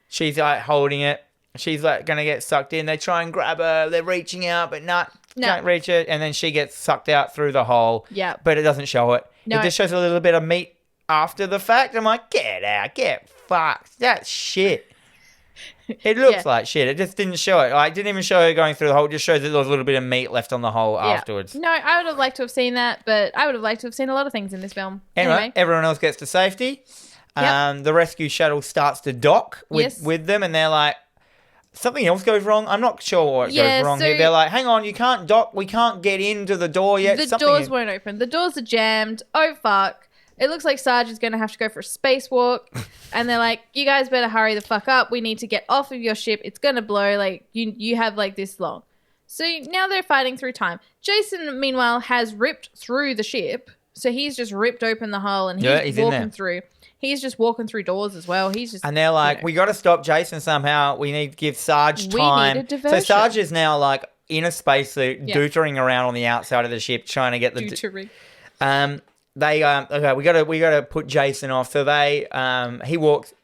She's like holding it. She's like going to get sucked in. They try and grab her. They're reaching out, but can't reach it. And then she gets sucked out through the hole. Yeah. But it doesn't show it. No. It just shows a little bit of meat after the fact. I'm like, get out, get fucked. That's shit. It looks like shit. It just didn't show it. It didn't even show her going through the hole. It just shows that there was a little bit of meat left on the hole afterwards. No, I would have liked to have seen that, but I would have liked to have seen a lot of things in this film. Anyway. Everyone else gets to safety. Yep. The rescue shuttle starts to dock with them, and they're like, something else goes wrong. I'm not sure what goes wrong here. They're like, hang on, you can't dock. We can't get into the door yet. The doors won't open. The doors are jammed. Oh, fuck. It looks like Sarge is going to have to go for a spacewalk. And they're like, you guys better hurry the fuck up. We need to get off of your ship. It's going to blow. Like, you have like this long. So now they're fighting through time. Jason, meanwhile, has ripped through the ship. So he's just ripped open the hull and he's walking through. He's just walking through doors as well. And they're like, we got to stop Jason somehow. We need to give Sarge time. We need a diversion. So Sarge is now like in a spacesuit, dootering around on the outside of the ship, trying to get the... Dootering. They we gotta put Jason off. So he walks.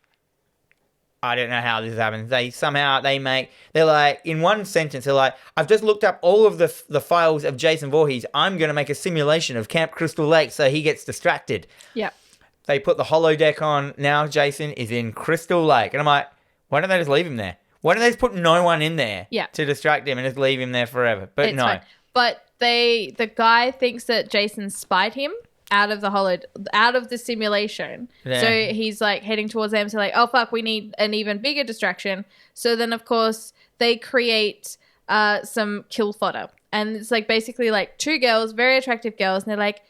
I don't know how this happens. They're like in one sentence. They're like, I've just looked up all of the files of Jason Voorhees. I'm gonna make a simulation of Camp Crystal Lake so he gets distracted. Yeah. They put the holodeck on. Now Jason is in Crystal Lake, and I'm like, why don't they just leave him there? Why don't they just put no one in there to distract him and just leave him there forever? But it's no. Fine. But the guy thinks that Jason spied him. out of the simulation. Yeah. So he's like heading towards them. So like, oh fuck, we need an even bigger distraction. So then of course they create some kill fodder, and it's like basically like two girls, very attractive girls, and they're like,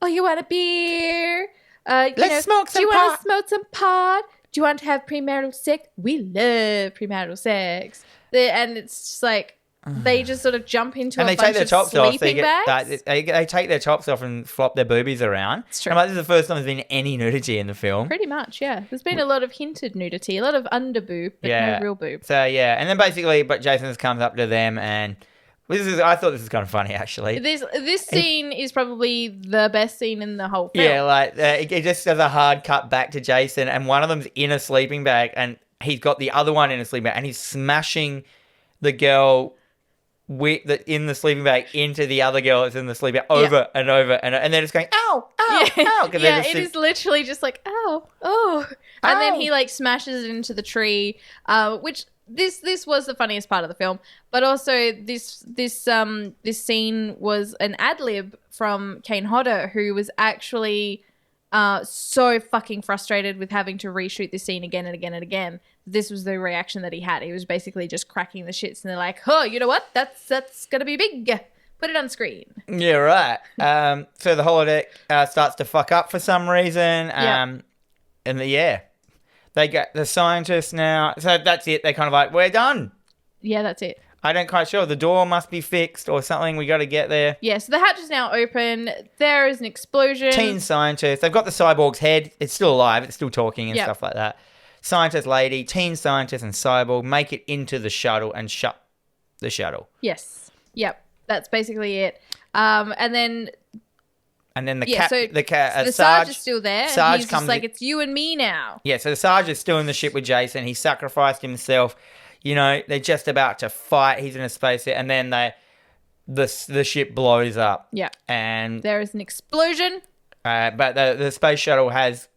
oh, you want a beer? Let's smoke some pot. Do you pot. want to smoke some pot? Do you want to have premarital sex? We love premarital sex. And it's just like, they just sort of jump into and a they bunch take their of tops off. sleeping bags. They take their tops off and flop their boobies around. It's true. And like, this is the first time there's been any nudity in the film. Pretty much, yeah. There's been a lot of hinted nudity, a lot of under boob, but no real boob. So yeah, and then basically, but Jason just comes up to them, and I thought this was kind of funny actually. This scene is probably the best scene in the whole film. Yeah, like it just does a hard cut back to Jason, and one of them's in a sleeping bag, and he's got the other one in a sleeping bag, and he's smashing the girl in the sleeping bag into the other girl that's in the sleeping bag over and over, and they're just going, ow, ow, ow. Yeah, it is literally just like, ow, oh. And then he like smashes it into the tree, which this was the funniest part of the film. But also this scene was an ad-lib from Kane Hodder, who was actually so fucking frustrated with having to reshoot this scene again and again and again. This was the reaction that he had. He was basically just cracking the shits, and they're like, oh, you know what? That's going to be big. Put it on screen. Yeah, right. So the holodeck starts to fuck up for some reason. And they get the scientists now. So that's it. They're kind of like, we're done. Yeah, that's it. I don't quite sure. The door must be fixed or something. We got to get there. Yeah, so the hatch is now open. There is an explosion. Teen scientist. They've got the cyborg's head. It's still alive. It's still talking and stuff like that. Scientist lady, teen scientist, and cyborg make it into the shuttle and shut the shuttle. Yes. Yep. That's basically it. And then the Sarge is still there. Sarge he's just like, it's you and me now. Yeah, so the Sarge is still in the ship with Jason. He sacrificed himself. You know, they're just about to fight. He's in a spacesuit, and then the ship blows up. Yeah. And there is an explosion. But the space shuttle has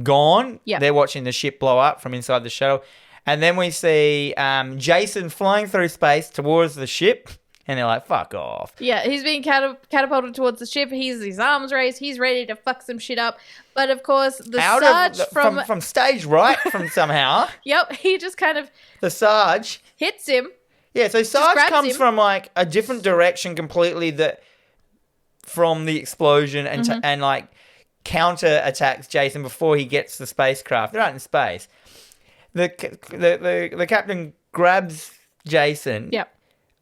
gone. Yeah. They're watching the ship blow up from inside the shuttle. And then we see Jason flying through space towards the ship. And they're like, fuck off. Yeah, he's being catapulted towards the ship. He's his arms raised. He's ready to fuck some shit up. But of course, the Sarge from stage right from somehow. Yep, he just kind of... The Sarge... hits him. Yeah, so Sarge comes from like a different direction completely from the explosion and like counter attacks Jason before he gets the spacecraft. They're out in space. The captain grabs Jason. Yep.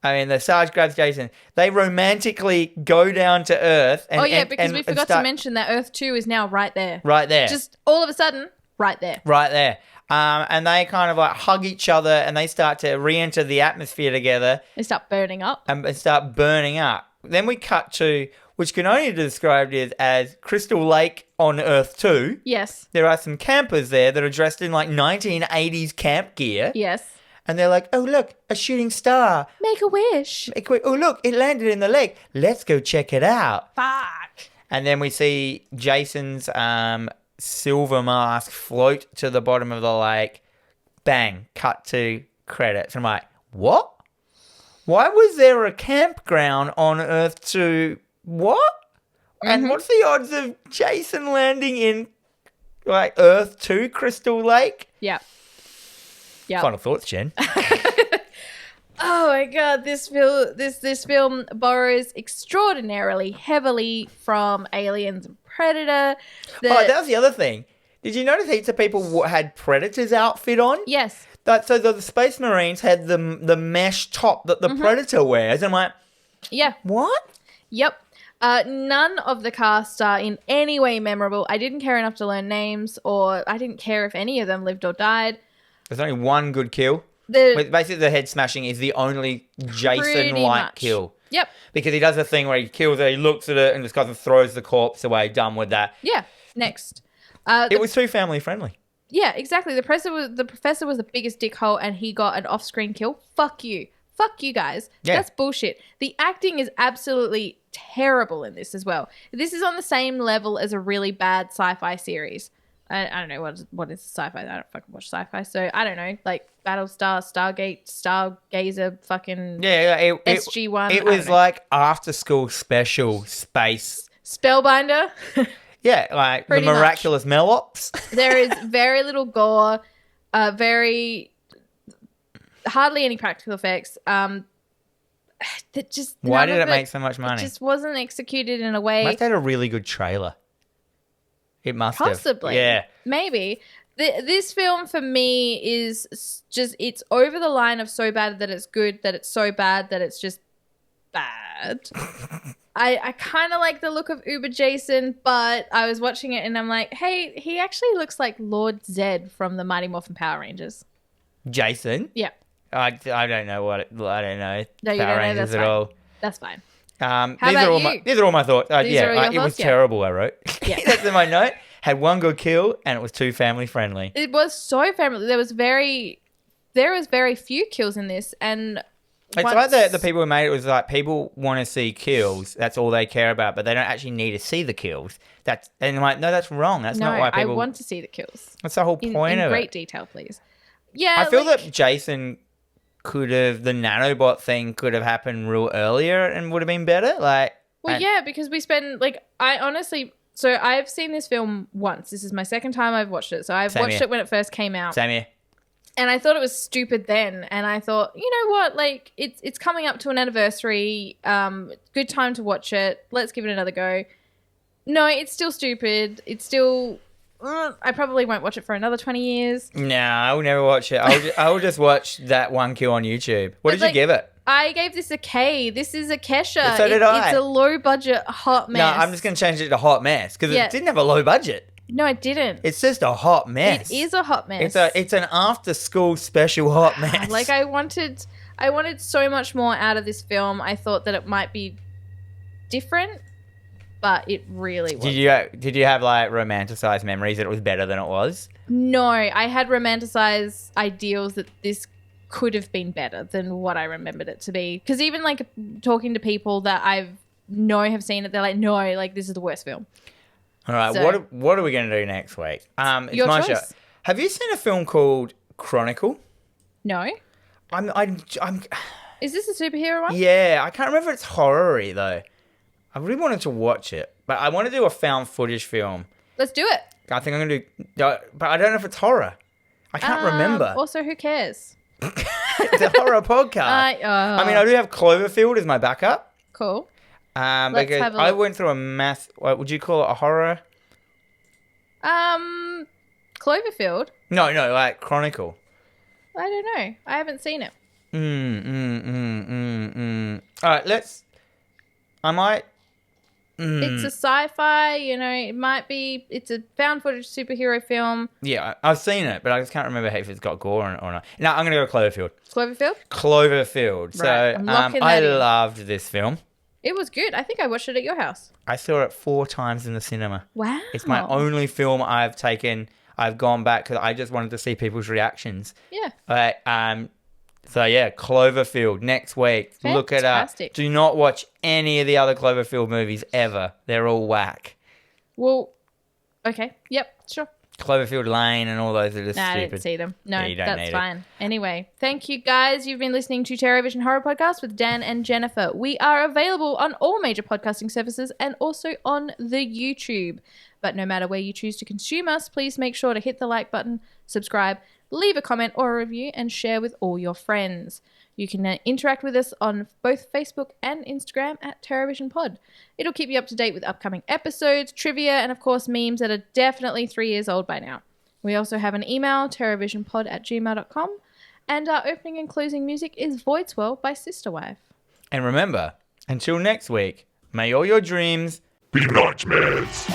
I mean, the Sarge grabs Jason. They romantically go down to Earth. Because we forgot to mention that Earth 2 is now right there. Right there. Just all of a sudden, right there. Right there. And they kind of like hug each other, and they start to re-enter the atmosphere together. They start burning up. And start burning up. Then we cut to, which can only be described as Crystal Lake on Earth 2. Yes. There are some campers there that are dressed in like 1980s camp gear. Yes. And they're like, oh, look, a shooting star. Make a wish. Oh, look, it landed in the lake. Let's go check it out. Fuck. And then we see Jason's silver mask float to the bottom of the lake. Bang, cut to credits. I'm like, what? Why was there a campground on Earth 2? What? And what's the odds of Jason landing in like Earth 2 Crystal Lake? Yeah. Yep. Final thoughts, Jen. Oh my god, this film borrows extraordinarily heavily from Aliens and Predator. That was the other thing. Did you notice heaps of people had Predator's outfit on? Yes. So the Space Marines had the mesh top that the Predator wears. And I'm like, yeah. What? Yep. None of the cast are in any way memorable. I didn't care enough to learn names, or I didn't care if any of them lived or died. There's only one good kill. Basically, the head smashing is the only Jason-like kill. Yep. Because he does a thing where he kills it, he looks at it, and just kind of throws the corpse away. Done with that. Yeah. Next. It was too family-friendly. Yeah, exactly. The professor was the biggest dickhole, and he got an off-screen kill. Fuck you. Fuck you guys. Yeah. That's bullshit. The acting is absolutely terrible in this as well. This is on the same level as a really bad sci-fi series. I don't know what is sci-fi. I don't fucking watch sci-fi, so I don't know. Like Battlestar, Stargate, Stargazer, fucking SG-1. It was like after-school special space Spellbinder. Yeah, like Pretty the much. miraculous Melops. There is very little gore, hardly any practical effects. That just Why none did of it make so much money? It just wasn't executed in a way. Must have had a really good trailer. It must Possibly. have. Yeah. Maybe. This film for me is just, it's over the line of so bad that it's good, that it's so bad that it's just bad. I kind of like the look of Uber Jason, but I was watching it and I'm like, hey, he actually looks like Lord Zed from the Mighty Morphin Power Rangers. Jason? Yeah. I don't know I don't know No, you Power don't know. Rangers That's at fine. all. That's fine. These are all my thoughts. These are all your it was thoughts? terrible, I wrote. Yeah. That's in my note. Had one good kill and it was too family friendly. It was so family. There was very few kills in this, and It's like the people who made it was like, people want to see kills. That's all they care about, but they don't actually need to see the kills. And I'm like, no, that's wrong. That's not why people... I want to see the kills. That's the whole point of it. In great detail, please. Yeah, I feel that Jason the nanobot thing could have happened real earlier and would have been better. Yeah, because we spend, so I've seen this film once. This is my second time I've watched it. So I've watched it when it first came out. Same here. And I thought it was stupid then. And I thought, you know what? Like, it's coming up to an anniversary. Good time to watch it. Let's give it another go. No, it's still stupid. It's still... I probably won't watch it for another 20 years. No, I will never watch it. I will just watch that one kill on YouTube. What did you give it? I gave this a K. This is a Kesha. So did I. It's a low budget hot mess. No, I'm just going to change it to hot mess because it didn't have a low budget. No, it didn't. It's just a hot mess. It is a hot mess. It's an after school special hot mess. Like I wanted so much more out of this film. I thought that it might be different, but it really wasn't. Did you have like romanticized memories that it was better than it was? No, I had romanticized ideals that this could have been better than what I remembered it to be. Because even like talking to people that I know have seen it, they're like, no, like this is the worst film. All right, So, what are we going to do next week? It's your my choice. show. Have you seen a film called Chronicle? No. I'm. Is this a superhero one? Yeah, I can't remember if it's horror-y though. I really wanted to watch it, but I want to do a found footage film. Let's do it. I think I'm going to do, but I don't know if it's horror. I can't remember. Also, who cares? It's a horror podcast. I mean, I do have Cloverfield as my backup. Cool. Because have a I look. went through a mass. What would you call it? A horror? Cloverfield. No, like Chronicle. I don't know. I haven't seen it. All right, I might. It's a sci-fi, it might be, it's a found footage superhero film. Yeah, I've seen it, but I just can't remember if it's got gore or not. No, I'm going to go Cloverfield. Cloverfield? Cloverfield. Right, So I'm locking I that in. loved this film. It was good. I think I watched it at your house. I saw it 4 times in the cinema. Wow. It's my only film I've gone back because I just wanted to see people's reactions. Yeah. So yeah, Cloverfield next week. Fantastic. Look it up. Do not watch any of the other Cloverfield movies ever. They're all whack. Well, okay. Yep, sure. Cloverfield Lane and all those are just Nah, stupid. I didn't see them. No, Yeah, you don't that's need it. fine. Anyway, thank you guys. You've been listening to TerrorVision Horror Podcast with Dan and Jennifer. We are available on all major podcasting services and also on the YouTube. But no matter where you choose to consume us, please make sure to hit the like button, subscribe, leave a comment or a review, and share with all your friends. You can interact with us on both Facebook and Instagram at TerrorVision Pod. It'll keep you up to date with upcoming episodes, trivia, and of course memes that are definitely 3 years old by now. We also have an email, terrorvisionpod@gmail.com, and our opening and closing music is Void Swirl by Sister Wife. And remember, until next week, may all your dreams be nightmares.